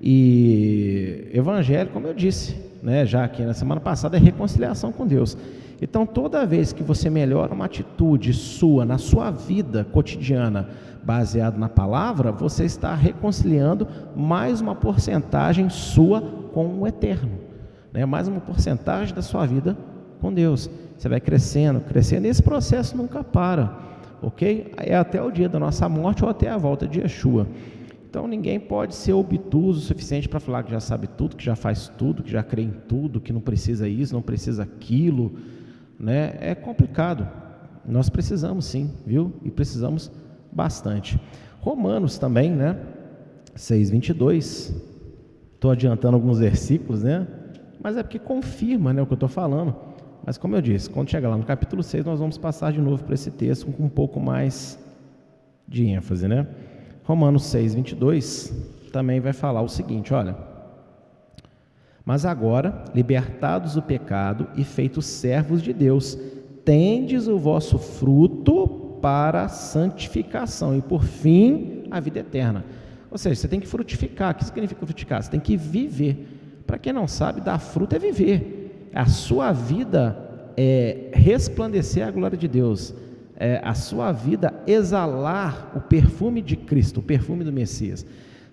E evangelho, como eu disse, né, já aqui na semana passada, é reconciliação com Deus. Então, toda vez que você melhora uma atitude sua, na sua vida cotidiana, baseado na palavra, você está reconciliando mais uma porcentagem sua com o eterno, né? Mais uma porcentagem da sua vida com Deus. Você vai crescendo, crescendo, e esse processo nunca para, ok? É até o dia da nossa morte ou até a volta de Yeshua. Então ninguém pode ser obtuso o suficiente para falar que já sabe tudo, que já faz tudo, que já crê em tudo, que não precisa isso, não precisa aquilo, né? É complicado. Nós precisamos sim, viu? E precisamos bastante. Romanos também, né? 6:22. Estou adiantando alguns versículos, né? Mas é porque confirma, né, o que eu estou falando. Mas como eu disse, quando chegar lá no capítulo 6, nós vamos passar de novo para esse texto com um pouco mais de ênfase, né? Romanos 6:22 também vai falar o seguinte, olha: mas agora, libertados do pecado e feitos servos de Deus, tendes o vosso fruto para a santificação e por fim a vida eterna. Ou seja, você tem que frutificar. O que significa frutificar? Você tem que viver. Para quem não sabe, dar fruto é viver. A sua vida é resplandecer a glória de Deus. A sua vida exalar o perfume de Cristo, o perfume do Messias.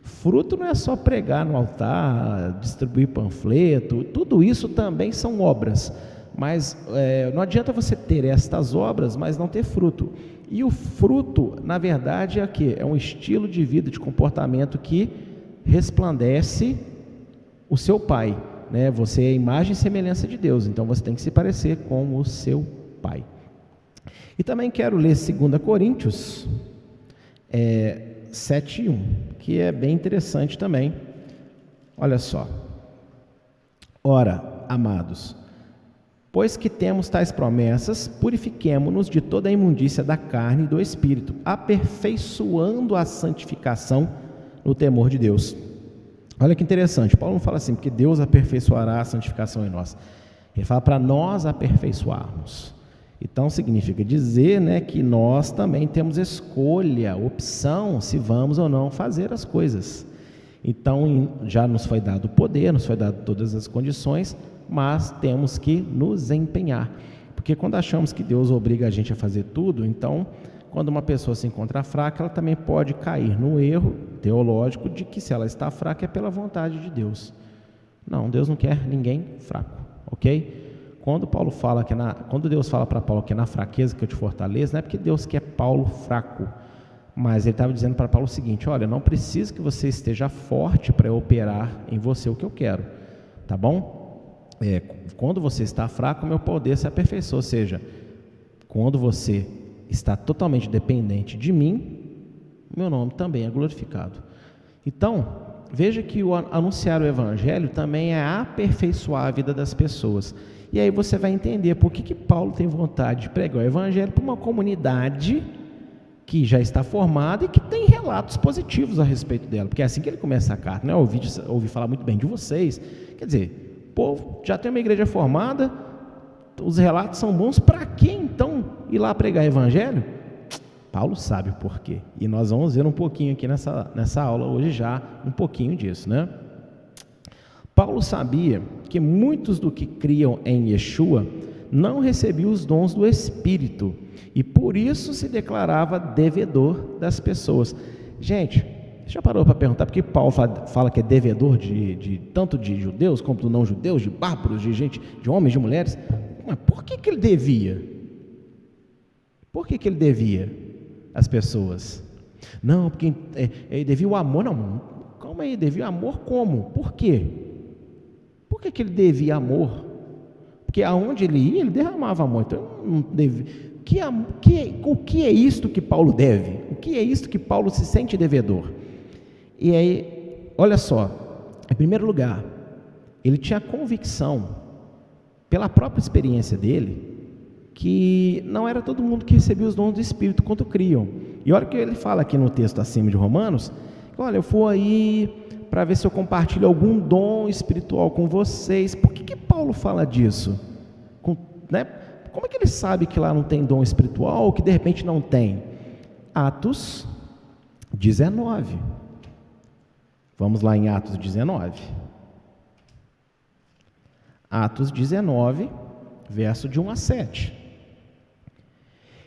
Fruto não é só pregar no altar, distribuir panfleto, tudo isso também são obras, mas não adianta você ter estas obras, mas não ter fruto. E o fruto, na verdade, é o quê? É um estilo de vida, de comportamento que resplandece o seu Pai, né? Você é a imagem e semelhança de Deus, então você tem que se parecer com o seu Pai. E também quero ler 2 Coríntios 7:1, que é bem interessante também. Olha só: ora, amados, pois que temos tais promessas, purifiquemo-nos de toda a imundícia da carne e do espírito, aperfeiçoando a santificação no temor de Deus. Olha que interessante, Paulo não fala assim, porque Deus aperfeiçoará a santificação em nós. Ele fala para nós aperfeiçoarmos. Então significa dizer, né, que nós também temos escolha, opção, se vamos ou não fazer as coisas. Então já nos foi dado o poder, nos foi dado todas as condições, mas temos que nos empenhar. Porque quando achamos que Deus obriga a gente a fazer tudo, então quando uma pessoa se encontra fraca, ela também pode cair no erro teológico de que se ela está fraca é pela vontade de Deus. Não, Deus não quer ninguém fraco, ok? Quando Deus fala para Paulo que é na fraqueza que eu te fortaleço, não é porque Deus quer Paulo fraco, mas ele estava dizendo para Paulo o seguinte: olha, não preciso que você esteja forte para eu operar em você o que eu quero, tá bom? Quando você está fraco, meu poder se aperfeiçoa, ou seja, quando você está totalmente dependente de mim, meu nome também é glorificado. Então, veja que anunciar o Evangelho também é aperfeiçoar a vida das pessoas. E aí você vai entender por que Paulo tem vontade de pregar o Evangelho para uma comunidade que já está formada e que tem relatos positivos a respeito dela, porque é assim que ele começa a carta, né? Ouvi falar muito bem de vocês. Quer dizer, o povo já tem uma igreja formada, os relatos são bons, para que então ir lá pregar Evangelho? Paulo sabe o porquê, e nós vamos ver um pouquinho aqui nessa aula hoje já, um pouquinho disso, né? Paulo sabia que muitos do que criam em Yeshua não recebiam os dons do Espírito, e por isso se declarava devedor das pessoas. Gente, já parou para perguntar por que Paulo fala que é devedor tanto de judeus como de não judeus, de bárbaros, de homens, de mulheres? Mas por que ele devia? Por que ele devia as pessoas? Não, porque ele devia o amor. Não, calma aí, devia amor como? Por quê? Por que ele devia amor? Porque aonde ele ia, ele derramava amor. Então, não devia. O que é isto que Paulo deve? O que é isto que Paulo se sente devedor? E aí, olha só, em primeiro lugar, ele tinha convicção, pela própria experiência dele, que não era todo mundo que recebia os dons do Espírito quanto criam. E olha o que ele fala aqui no texto acima de Romanos: olha, eu vou aí para ver se eu compartilho algum dom espiritual com vocês. Por que Paulo fala disso? Né? Como é que ele sabe que lá não tem dom espiritual, ou que de repente não tem? Atos 19. Vamos lá em Atos 19. Atos 19, verso de 1 a 7.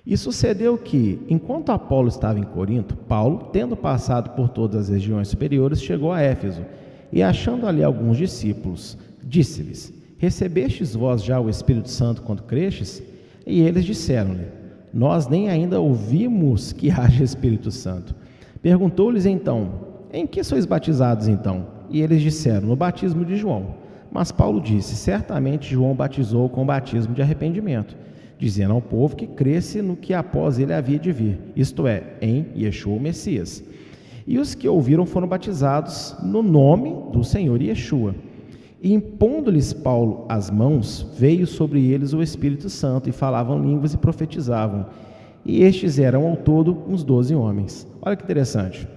E sucedeu que, enquanto Apolo estava em Corinto, Paulo, tendo passado por todas as regiões superiores, chegou a Éfeso, e achando ali alguns discípulos, disse-lhes: recebestes vós já o Espírito Santo quando crestes? E eles disseram-lhe: nós nem ainda ouvimos que haja Espírito Santo. Perguntou-lhes então: em que sois batizados então? E eles disseram: no batismo de João. Mas Paulo disse: certamente João batizou com o batismo de arrependimento, dizendo ao povo que cresce no que após ele havia de vir, isto é, em Yeshua o Messias. E os que ouviram foram batizados no nome do Senhor Yeshua. E impondo-lhes Paulo as mãos, veio sobre eles o Espírito Santo, e falavam línguas e profetizavam. E estes eram ao todo uns 12 homens. Olha que interessante.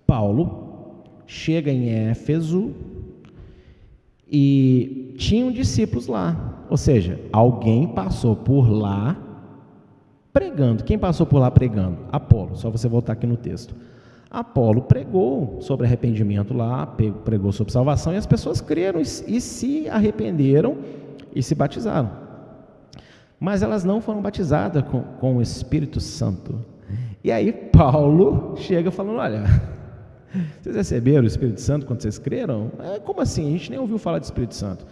Paulo chega em Éfeso e tinham discípulos lá, ou seja, alguém passou por lá pregando. Quem passou por lá pregando? Apolo. Só você voltar aqui no texto. Apolo pregou sobre arrependimento lá, pregou sobre salvação, e as pessoas creram e se arrependeram e se batizaram. Mas elas não foram batizadas com o Espírito Santo. E aí Paulo chega falando: olha, vocês receberam o Espírito Santo quando vocês creram? Como assim? A gente nem ouviu falar de Espírito Santo.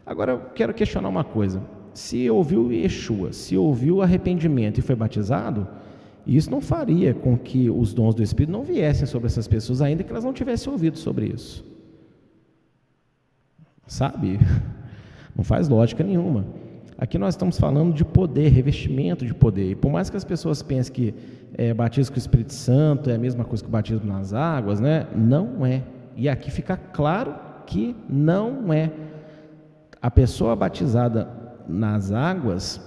Agora eu quero questionar uma coisa: se ouviu Yeshua, se ouviu arrependimento e foi batizado, isso não faria com que os dons do Espírito não viessem sobre essas pessoas, ainda que elas não tivessem ouvido sobre isso. Sabe? Não faz lógica nenhuma. Aqui nós estamos falando de poder, revestimento de poder. E por mais que as pessoas pensem que batismo com o Espírito Santo é a mesma coisa que o batismo nas águas, né? Não é. E aqui fica claro que não é. A pessoa batizada nas águas,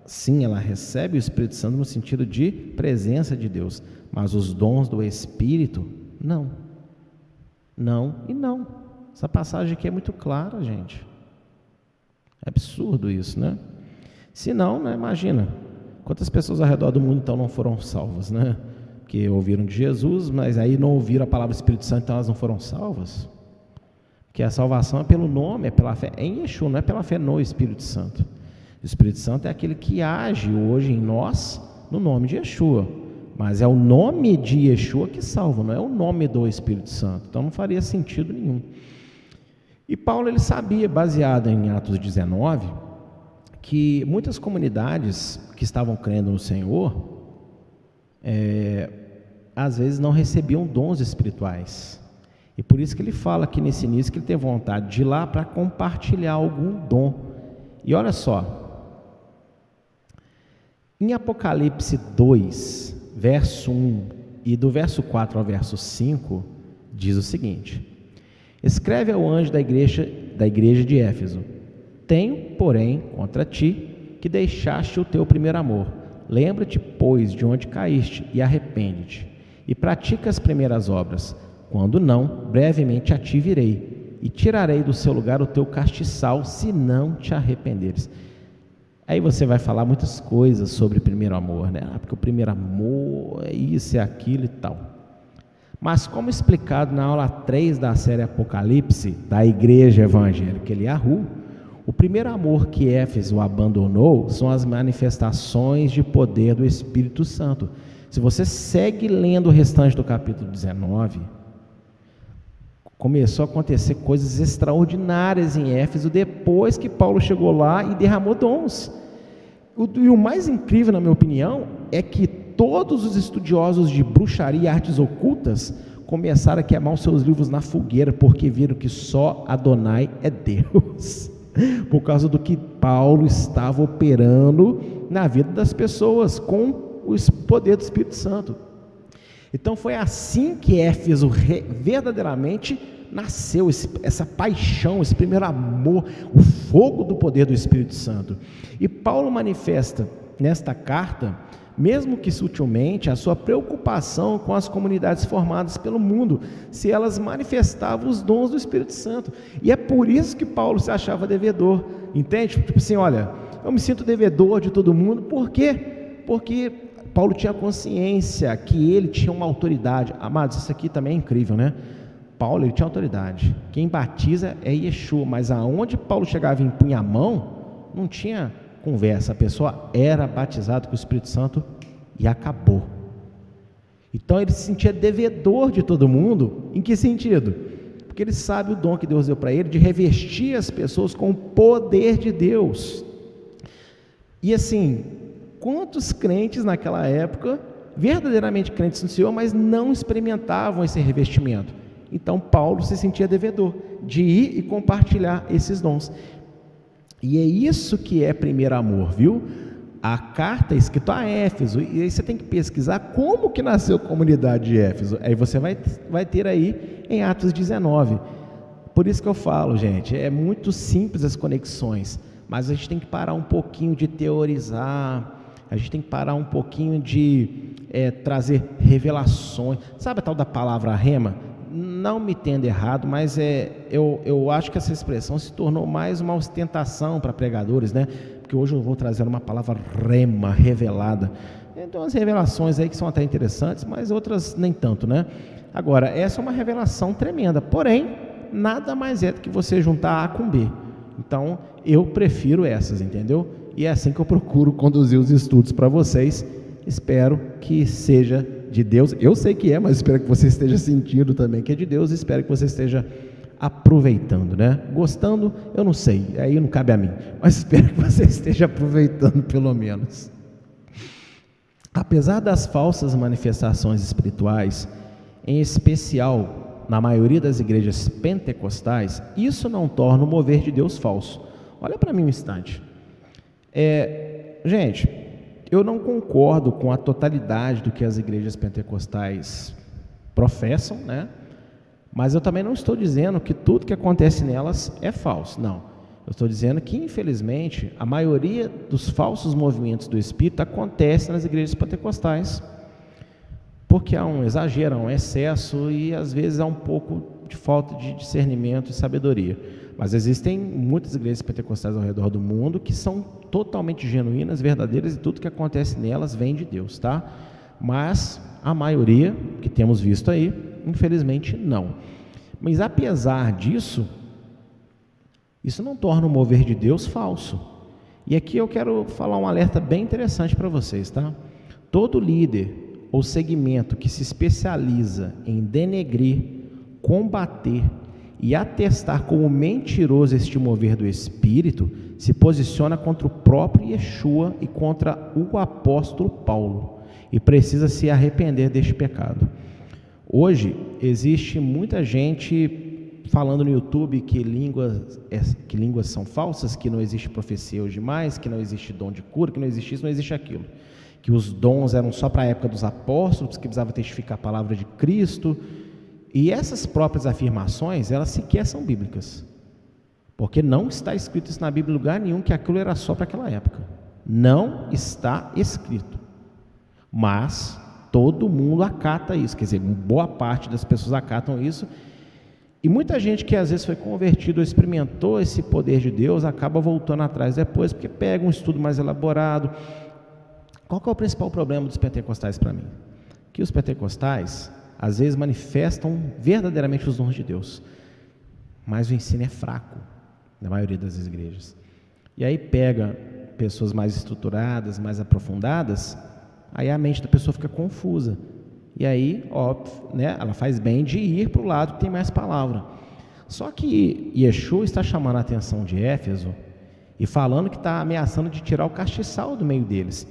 sim, ela recebe o Espírito Santo no sentido de presença de Deus, mas os dons do Espírito, não. Não e não. Essa passagem aqui é muito clara, gente. É absurdo isso, né? Se não, né, imagina, quantas pessoas ao redor do mundo então não foram salvas, né? Que ouviram de Jesus, mas aí não ouviram a palavra Espírito Santo, então elas não foram salvas. Porque a salvação é pelo nome, é pela fé em Yeshua, não é pela fé no Espírito Santo. O Espírito Santo é aquele que age hoje em nós no nome de Yeshua, mas é o nome de Yeshua que salva, não é o nome do Espírito Santo. Então não faria sentido nenhum. E Paulo, ele sabia, baseado em Atos 19, que muitas comunidades que estavam crendo no Senhor, às vezes não recebiam dons espirituais. E por isso que ele fala aqui nesse início que ele tem vontade de ir lá para compartilhar algum dom. E olha só, em Apocalipse 2, verso 1, e do verso 4 ao verso 5, diz o seguinte: escreve ao anjo da igreja de Éfeso: tenho, porém, contra ti, que deixaste o teu primeiro amor. Lembra-te, pois, de onde caíste, e arrepende-te, e pratica as primeiras obras. Quando não, brevemente a ti virei, e tirarei do seu lugar o teu castiçal, se não te arrependeres. Aí você vai falar muitas coisas sobre primeiro amor, né? Porque o primeiro amor é isso, é aquilo e tal. Mas como explicado na aula 3 da série Apocalipse, da Igreja Evangélica Eliahu, o primeiro amor que Éfeso abandonou são as manifestações de poder do Espírito Santo. Se você segue lendo o restante do capítulo 19, começou a acontecer coisas extraordinárias em Éfeso depois que Paulo chegou lá e derramou dons. E o mais incrível, na minha opinião, é que todos os estudiosos de bruxaria e artes ocultas começaram a queimar os seus livros na fogueira, porque viram que só Adonai é Deus, por causa do que Paulo estava operando na vida das pessoas com o poder do Espírito Santo. Então foi assim que Éfeso verdadeiramente nasceu, essa paixão, esse primeiro amor, o fogo do poder do Espírito Santo. E Paulo manifesta nesta carta, mesmo que sutilmente, a sua preocupação com as comunidades formadas pelo mundo, se elas manifestavam os dons do Espírito Santo. E é por isso que Paulo se achava devedor, entende? Tipo assim, olha, eu me sinto devedor de todo mundo. Por quê? Porque Paulo tinha consciência que ele tinha uma autoridade. Amados, isso aqui também é incrível, né? Paulo, ele tinha autoridade. Quem batiza é Yeshua, mas aonde Paulo chegava e impunha a mão, não tinha conversa. A pessoa era batizada com o Espírito Santo e acabou. Então ele se sentia devedor de todo mundo. Em que sentido? Porque ele sabe o dom que Deus deu para ele de revestir as pessoas com o poder de Deus. E assim, quantos crentes naquela época, verdadeiramente crentes no Senhor, mas não experimentavam esse revestimento? Então Paulo se sentia devedor de ir e compartilhar esses dons. E é isso que é primeiro amor, viu? A carta é escrita a Éfeso, e aí você tem que pesquisar como que nasceu a comunidade de Éfeso. Aí você vai ter aí em Atos 19. Por isso que eu falo, gente, é muito simples as conexões, mas a gente tem que parar um pouquinho de teorizar, a gente tem que parar um pouquinho de trazer revelações. Sabe a tal da palavra rema? Não me entenda errado, mas eu acho que essa expressão se tornou mais uma ostentação para pregadores, né? Porque hoje eu vou trazer uma palavra rema, revelada. Então as revelações aí que são até interessantes, mas outras nem tanto, né? Agora, essa é uma revelação tremenda, porém, nada mais é do que você juntar A com B. Então, eu prefiro essas, entendeu? E é assim que eu procuro conduzir os estudos para vocês. Espero que seja de Deus. Eu sei que é, mas espero que você esteja sentindo também que é de Deus. Espero que você esteja aproveitando, né? Gostando, eu não sei, aí não cabe a mim, mas espero que você esteja aproveitando pelo menos. Apesar das falsas manifestações espirituais, em especial na maioria das igrejas pentecostais, isso não torna o mover de Deus falso. Olha para mim um instante. Gente, eu não concordo com a totalidade do que as igrejas pentecostais professam, né? Mas eu também não estou dizendo que tudo que acontece nelas é falso, não. Eu estou dizendo que, infelizmente, a maioria dos falsos movimentos do Espírito acontece nas igrejas pentecostais, porque há um exagero, há um excesso e às vezes há um pouco de falta de discernimento e sabedoria. Mas existem muitas igrejas pentecostais ao redor do mundo que são totalmente genuínas, verdadeiras, e tudo que acontece nelas vem de Deus, tá? Mas a maioria que temos visto aí, infelizmente não. Mas apesar disso, isso não torna o mover de Deus falso. E aqui eu quero falar um alerta bem interessante para vocês, tá? Todo líder ou segmento que se especializa em denegrir, combater e atestar como mentiroso este mover do Espírito, se posiciona contra o próprio Yeshua e contra o apóstolo Paulo, e precisa se arrepender deste pecado. Hoje existe muita gente falando no YouTube que línguas são falsas, que não existe profecia hoje mais, que não existe dom de cura, que não existe isso, não existe aquilo, que os dons eram só para a época dos apóstolos, que precisava testificar a palavra de Cristo. E essas próprias afirmações, elas sequer são bíblicas, porque não está escrito isso na Bíblia em lugar nenhum, que aquilo era só para aquela época. Não está escrito, mas todo mundo acata isso, quer dizer, boa parte das pessoas acatam isso, e muita gente que às vezes foi convertido ou experimentou esse poder de Deus, acaba voltando atrás depois, porque pega um estudo mais elaborado. Qual que é o principal problema dos pentecostais para mim? Que os pentecostais às vezes manifestam verdadeiramente os dons de Deus, mas o ensino é fraco na maioria das igrejas. E aí pega pessoas mais estruturadas, mais aprofundadas, aí a mente da pessoa fica confusa. E aí, óbvio, né, ela faz bem de ir para o lado que tem mais palavra. Só que Yeshua está chamando a atenção de Éfeso e falando que está ameaçando de tirar o castiçal do meio deles.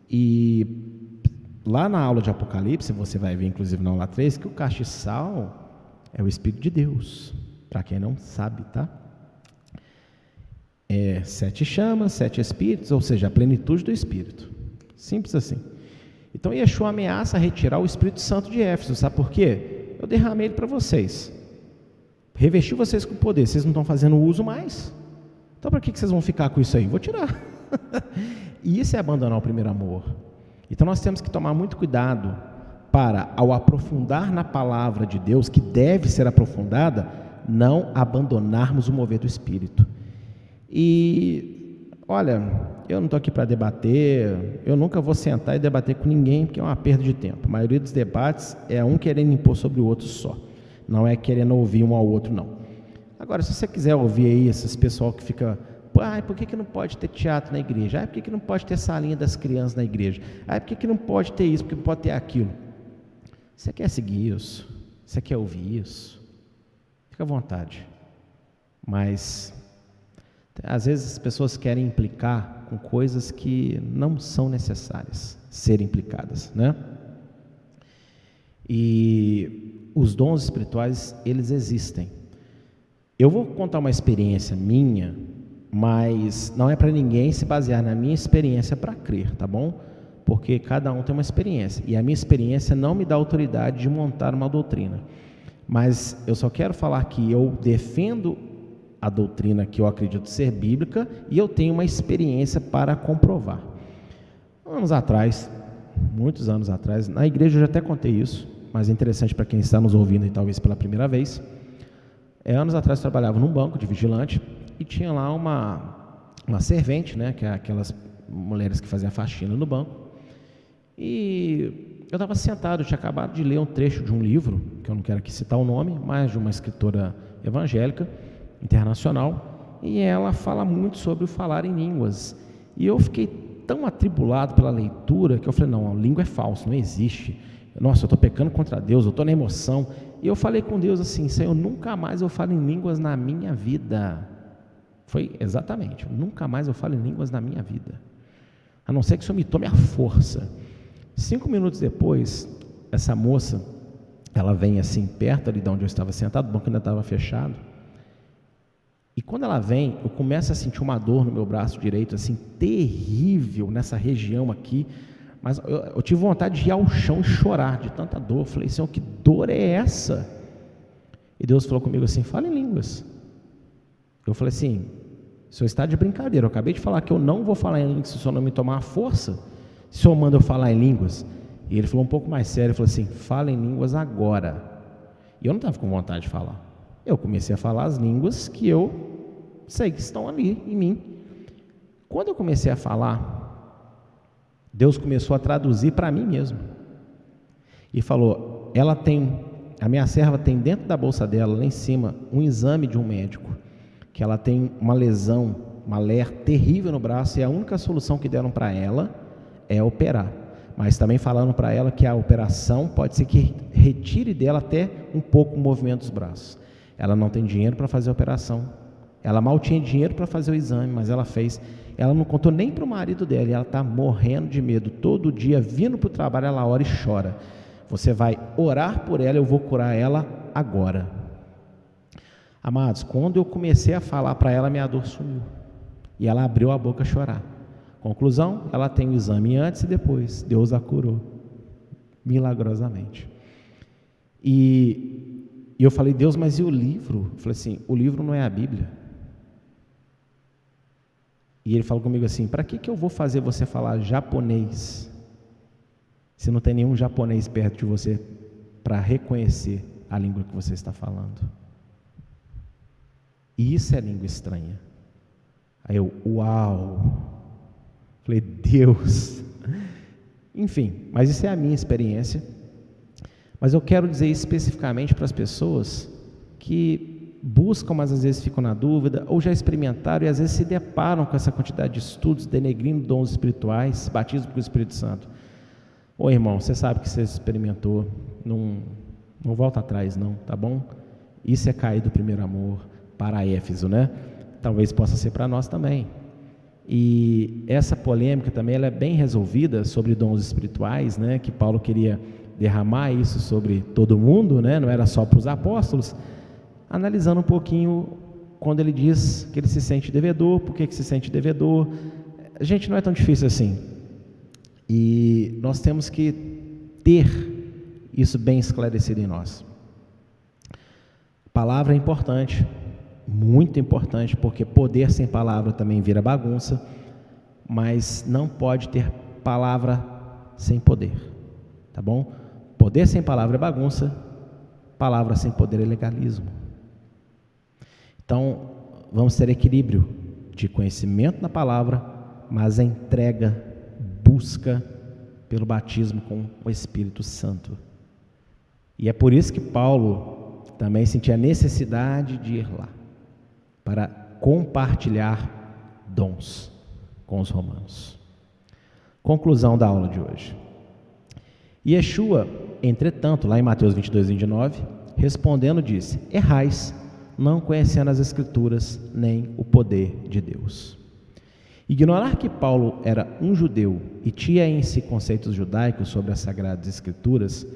E lá na aula de Apocalipse, você vai ver, inclusive na aula 3, que o castiçal é o Espírito de Deus, para quem não sabe, tá? 7 chamas, 7 Espíritos, ou seja, a plenitude do Espírito. Simples assim. Então, Yeshua ameaça retirar o Espírito Santo de Éfeso, sabe por quê? Eu derramei ele para vocês, revesti vocês com poder, vocês não estão fazendo uso mais, então para que vocês vão ficar com isso aí? Vou tirar. E isso é abandonar o primeiro amor. Então nós temos que tomar muito cuidado para, ao aprofundar na palavra de Deus, que deve ser aprofundada, não abandonarmos o mover do Espírito. E olha, eu não estou aqui para debater, eu nunca vou sentar e debater com ninguém, porque é uma perda de tempo. A maioria dos debates é um querendo impor sobre o outro só, não é querendo ouvir um ao outro, não. Agora, se você quiser ouvir aí esses pessoal que fica, por que não pode ter teatro na igreja? Por que não pode ter salinha das crianças na igreja? Por que não pode ter isso? Por que não pode ter aquilo? Você quer seguir isso? Você quer ouvir isso? Fica à vontade. Mas às vezes as pessoas querem implicar com coisas que não são necessárias serem implicadas, né? E os dons espirituais, eles existem. Eu vou contar uma experiência minha, mas não é para ninguém se basear na minha experiência para crer, tá bom? Porque cada um tem uma experiência, e a minha experiência não me dá autoridade de montar uma doutrina. Mas eu só quero falar que eu defendo a doutrina que eu acredito ser bíblica e eu tenho uma experiência para comprovar. Anos atrás, muitos anos atrás, na igreja eu já até contei isso, mas é interessante para quem está nos ouvindo e talvez pela primeira vez. Anos atrás eu trabalhava num banco de vigilante e tinha lá uma servente, né, que é aquelas mulheres que faziam a faxina no banco. E eu estava sentado, eu tinha acabado de ler um trecho de um livro, que eu não quero aqui citar o nome, mas de uma escritora evangélica, internacional, e ela fala muito sobre o falar em línguas. E eu fiquei tão atribulado pela leitura, que eu falei, não, a língua é falsa, não existe. Nossa, eu estou pecando contra Deus, eu estou na emoção. E eu falei com Deus assim, Senhor, nunca mais eu falo em línguas na minha vida. Foi exatamente, nunca mais eu falo em línguas na minha vida. A não ser que o Senhor me tome a força. 5 minutos depois, essa moça, ela vem assim, perto ali de onde eu estava sentado, o banco ainda estava fechado. E quando ela vem, eu começo a sentir uma dor no meu braço direito, assim, terrível, nessa região aqui. Mas eu tive vontade de ir ao chão e chorar de tanta dor. Eu falei, Senhor, que dor é essa? E Deus falou comigo assim, fala em línguas. Eu falei assim, o Senhor está de brincadeira, eu acabei de falar que eu não vou falar em línguas se o Senhor não me tomar a força. Se o Senhor manda eu falar em línguas. E ele falou um pouco mais sério, ele falou assim, fala em línguas agora. E eu não estava com vontade de falar. Eu comecei a falar as línguas que eu sei que estão ali em mim. Quando eu comecei a falar, Deus começou a traduzir para mim mesmo. E falou, a minha serva tem dentro da bolsa dela, lá em cima, um exame de um médico, que ela tem uma lesão, uma ler terrível no braço, e a única solução que deram para ela é operar. Mas também falando para ela que a operação pode ser que retire dela até um pouco o movimento dos braços. Ela não tem dinheiro para fazer a operação. Ela mal tinha dinheiro para fazer o exame, mas ela fez. Ela não contou nem para o marido dela, e ela está morrendo de medo. Todo dia, vindo para o trabalho, ela ora e chora. Você vai orar por ela, eu vou curar ela agora. Amados, quando eu comecei a falar para ela, minha dor sumiu. E ela abriu a boca a chorar. Conclusão, ela tem o exame antes e depois. Deus a curou, milagrosamente. E eu falei, Deus, mas e o livro? Eu falei assim, o livro não é a Bíblia. E ele falou comigo assim, para que eu vou fazer você falar japonês, se não tem nenhum japonês perto de você para reconhecer a língua que você está falando? E isso é língua estranha. Aí eu, uau! Falei, Deus! Enfim, mas isso é a minha experiência. Mas eu quero dizer especificamente para as pessoas que buscam, mas às vezes ficam na dúvida, ou já experimentaram e às vezes se deparam com essa quantidade de estudos denegrindo dons espirituais, batismo com o Espírito Santo. Ô irmão, você sabe que você experimentou, não volta atrás não, tá bom? Isso é cair do primeiro amor, para Éfeso, né? Talvez possa ser para nós também. E essa polêmica também ela é bem resolvida sobre dons espirituais, né? Que Paulo queria derramar isso sobre todo mundo, né? Não era só para os apóstolos. Analisando um pouquinho quando ele diz que ele se sente devedor, por que se sente devedor. Gente, não é tão difícil assim. E nós temos que ter isso bem esclarecido em nós. Palavra é importante, muito importante, porque poder sem palavra também vira bagunça, mas não pode ter palavra sem poder, tá bom? Poder sem palavra é bagunça, palavra sem poder é legalismo. Então, vamos ter equilíbrio de conhecimento na palavra, mas a entrega, busca pelo batismo com o Espírito Santo. E é por isso que Paulo também sentia a necessidade de ir lá, para compartilhar dons com os romanos. Conclusão da aula de hoje. Yeshua, entretanto, lá em Mateus 22, 29, respondendo disse: errais, não conhecendo as Escrituras, nem o poder de Deus. Ignorar que Paulo era um judeu e tinha em si conceitos judaicos sobre as Sagradas Escrituras,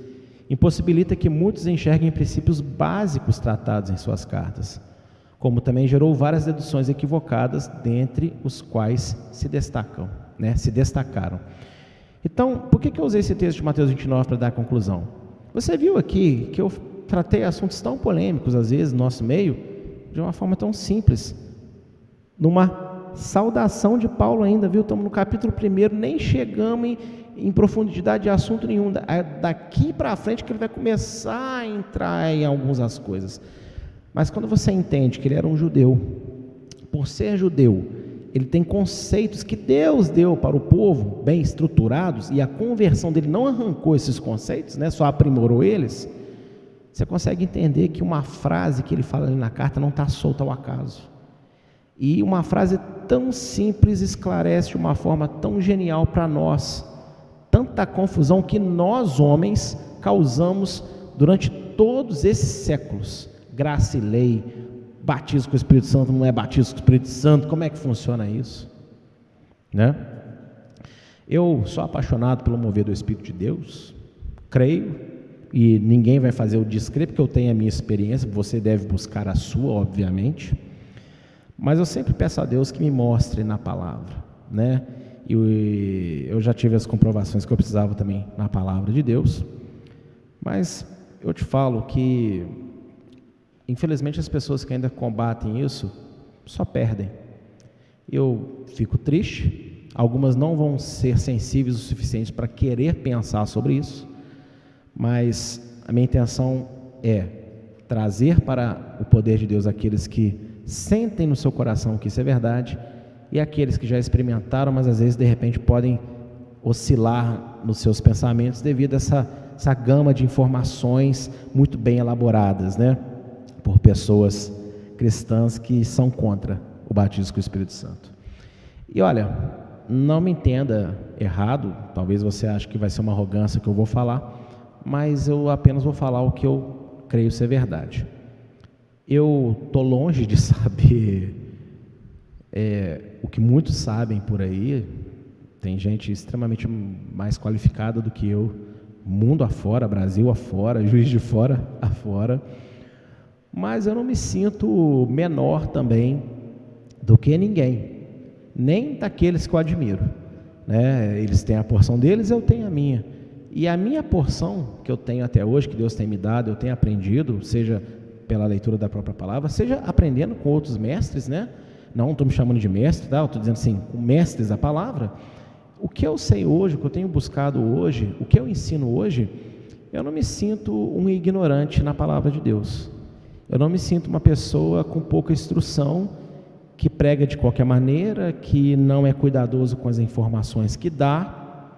impossibilita que muitos enxerguem princípios básicos tratados em suas cartas, como também gerou várias deduções equivocadas, dentre os quais se destacaram. Então, por que eu usei esse texto de Mateus 29 para dar a conclusão? Você viu aqui que eu tratei assuntos tão polêmicos, às vezes, no nosso meio, de uma forma tão simples, numa saudação de Paulo ainda, viu? Estamos no capítulo 1, nem chegamos em profundidade de assunto nenhum, daqui para frente que ele vai começar a entrar em algumas das coisas. Mas quando você entende que ele era um judeu, por ser judeu, ele tem conceitos que Deus deu para o povo, bem estruturados, e a conversão dele não arrancou esses conceitos, só aprimorou eles. Você consegue entender que uma frase que ele fala ali na carta não está solta ao acaso. E uma frase tão simples esclarece de uma forma tão genial para nós tanta confusão que nós, homens, causamos durante todos esses séculos. Graça e lei, batismo com o Espírito Santo, não é batismo com o Espírito Santo, como é que funciona isso? Eu sou apaixonado pelo mover do Espírito de Deus, creio, e ninguém vai fazer o descrever, porque eu tenho a minha experiência, você deve buscar a sua, obviamente, mas eu sempre peço a Deus que me mostre na palavra, E eu já tive as comprovações que eu precisava também na palavra de Deus, mas eu te falo que infelizmente as pessoas que ainda combatem isso só perdem. Eu fico triste, algumas não vão ser sensíveis o suficiente para querer pensar sobre isso, mas a minha intenção é trazer para o poder de Deus aqueles que sentem no seu coração que isso é verdade, e aqueles que já experimentaram, mas às vezes de repente podem oscilar nos seus pensamentos devido a essa gama de informações muito bem elaboradas, por pessoas cristãs que são contra o batismo com o Espírito Santo. E olha, não me entenda errado, talvez você ache que vai ser uma arrogância que eu vou falar, mas eu apenas vou falar o que eu creio ser verdade. Eu estou longe de saber o que muitos sabem por aí, tem gente extremamente mais qualificada do que eu, mundo afora, Brasil afora, Juiz de Fora afora, mas eu não me sinto menor também do que ninguém, nem daqueles que eu admiro, Eles têm a porção deles, eu tenho a minha, e a minha porção que eu tenho até hoje, que Deus tem me dado, eu tenho aprendido, seja pela leitura da própria palavra, seja aprendendo com outros mestres, Não estou me chamando de mestre, eu estou dizendo assim, com mestres da palavra. O que eu sei hoje, o que eu tenho buscado hoje, o que eu ensino hoje, eu não me sinto um ignorante na palavra de Deus. Eu não me sinto uma pessoa com pouca instrução, que prega de qualquer maneira, que não é cuidadoso com as informações que dá.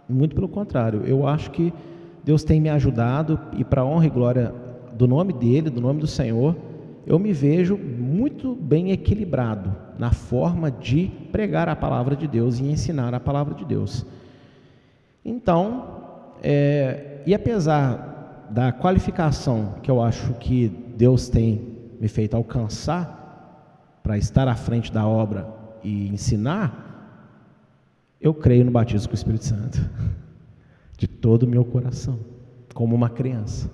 Muito pelo contrário, eu acho que Deus tem me ajudado, e para a honra e glória do nome dEle, do nome do Senhor, eu me vejo muito bem equilibrado na forma de pregar a palavra de Deus e ensinar a palavra de Deus. Então, e apesar da qualificação que eu acho que Deus tem me feito alcançar para estar à frente da obra e ensinar, eu creio no batismo com o Espírito Santo, de todo o meu coração, como uma criança.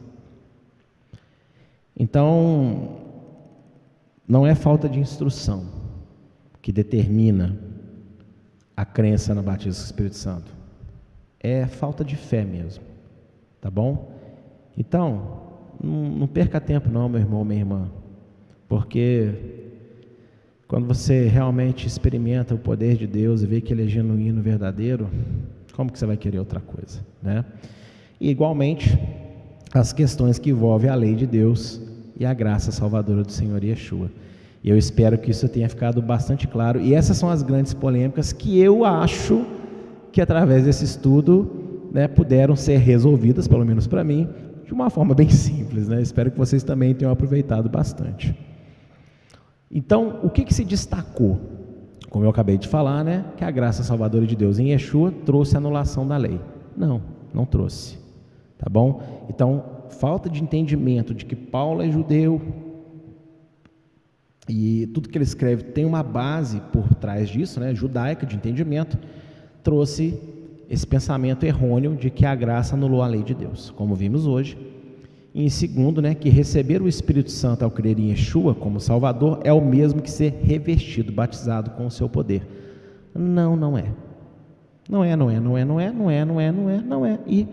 Então, não é falta de instrução que determina a crença no batismo com o Espírito Santo. É falta de fé mesmo, tá bom? Então, não perca tempo não, meu irmão, minha irmã, porque quando você realmente experimenta o poder de Deus e vê que Ele é genuíno, verdadeiro, como que você vai querer outra coisa, E igualmente, as questões que envolvem a lei de Deus e a graça salvadora do Senhor Yeshua. E eu espero que isso tenha ficado bastante claro. E essas são as grandes polêmicas que eu acho que através desse estudo, né, puderam ser resolvidas, pelo menos para mim, de uma forma bem simples, né? Espero que vocês também tenham aproveitado bastante. Então, o que se destacou? Como eu acabei de falar, né, que a graça salvadora de Deus em Yeshua trouxe a anulação da lei. Não trouxe. Tá bom? Então, falta de entendimento de que Paulo é judeu e tudo que ele escreve tem uma base por trás disso, né, judaica, de entendimento, trouxe esse pensamento errôneo de que a graça anulou a lei de Deus, como vimos hoje. E em segundo, né, que receber o Espírito Santo ao crer em Yeshua como Salvador é o mesmo que ser revestido, batizado com o seu poder. Não é. Não é e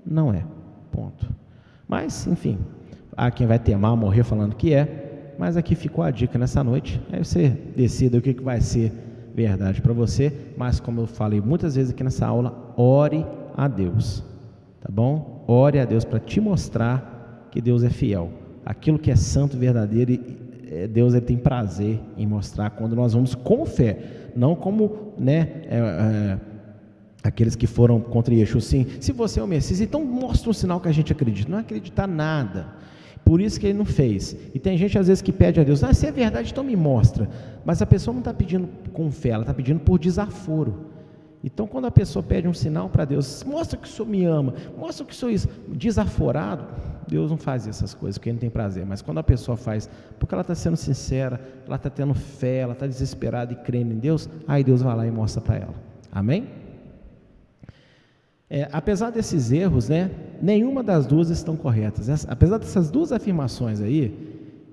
não é. Ponto. Mas, enfim, há quem vai temar morrer falando que é, mas aqui ficou a dica nessa noite. Aí você decida o que vai ser verdade para você, mas como eu falei muitas vezes aqui nessa aula, ore a Deus, tá bom? Ore a Deus para te mostrar que Deus é fiel. Aquilo que é santo, verdadeiro, Deus ele tem prazer em mostrar quando nós vamos com fé, não como, né, aqueles que foram contra Yeshua, sim, se você é o Messias, então mostra um sinal que a gente acredita. Não acreditar nada, por isso que ele não fez. E tem gente às vezes que pede a Deus, se é verdade, então me mostra. Mas a pessoa não está pedindo com fé, ela está pedindo por desaforo. Então quando a pessoa pede um sinal para Deus, mostra que o Senhor me ama, mostra que o Senhor é isso, desaforado, Deus não faz essas coisas, porque Ele não tem prazer. Mas quando a pessoa faz, porque ela está sendo sincera, ela está tendo fé, ela está desesperada e crendo em Deus, aí Deus vai lá e mostra para ela. Amém? Apesar desses erros, né, nenhuma das duas estão corretas. Apesar dessas duas afirmações aí,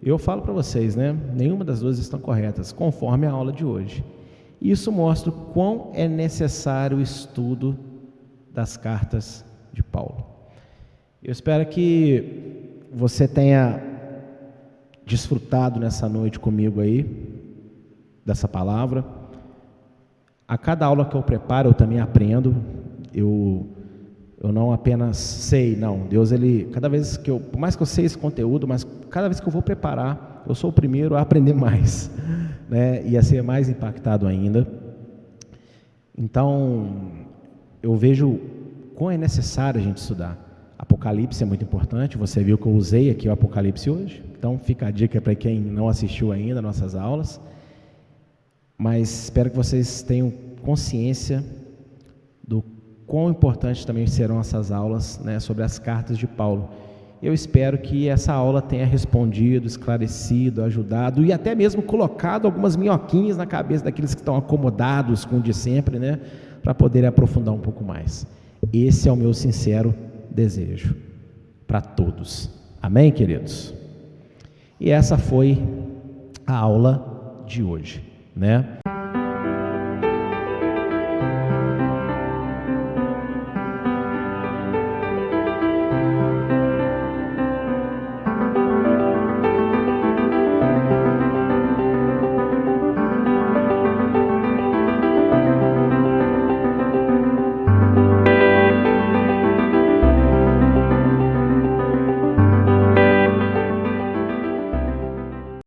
eu falo para vocês, né, nenhuma das duas estão corretas, conforme a aula de hoje. Isso mostra o quão é necessário o estudo das cartas de Paulo. Eu espero que você tenha desfrutado nessa noite comigo aí, dessa palavra. A cada aula que eu preparo, eu também aprendo. Eu não apenas sei, não. Deus, cada vez que por mais que eu sei esse conteúdo, mas cada vez que eu vou preparar, eu sou o primeiro a aprender mais, né? E a ser mais impactado ainda. Então, eu vejo quão é necessário a gente estudar. Apocalipse é muito importante. Você viu que eu usei aqui o Apocalipse hoje. Então, fica a dica para quem não assistiu ainda nossas aulas. Mas espero que vocês tenham consciência do quão importantes também serão essas aulas, né, sobre as cartas de Paulo. Eu espero que essa aula tenha respondido, esclarecido, ajudado e até mesmo colocado algumas minhoquinhas na cabeça daqueles que estão acomodados com o de sempre, né, para poderem aprofundar um pouco mais. Esse é o meu sincero desejo para todos. Amém, queridos? E essa foi a aula de hoje, né?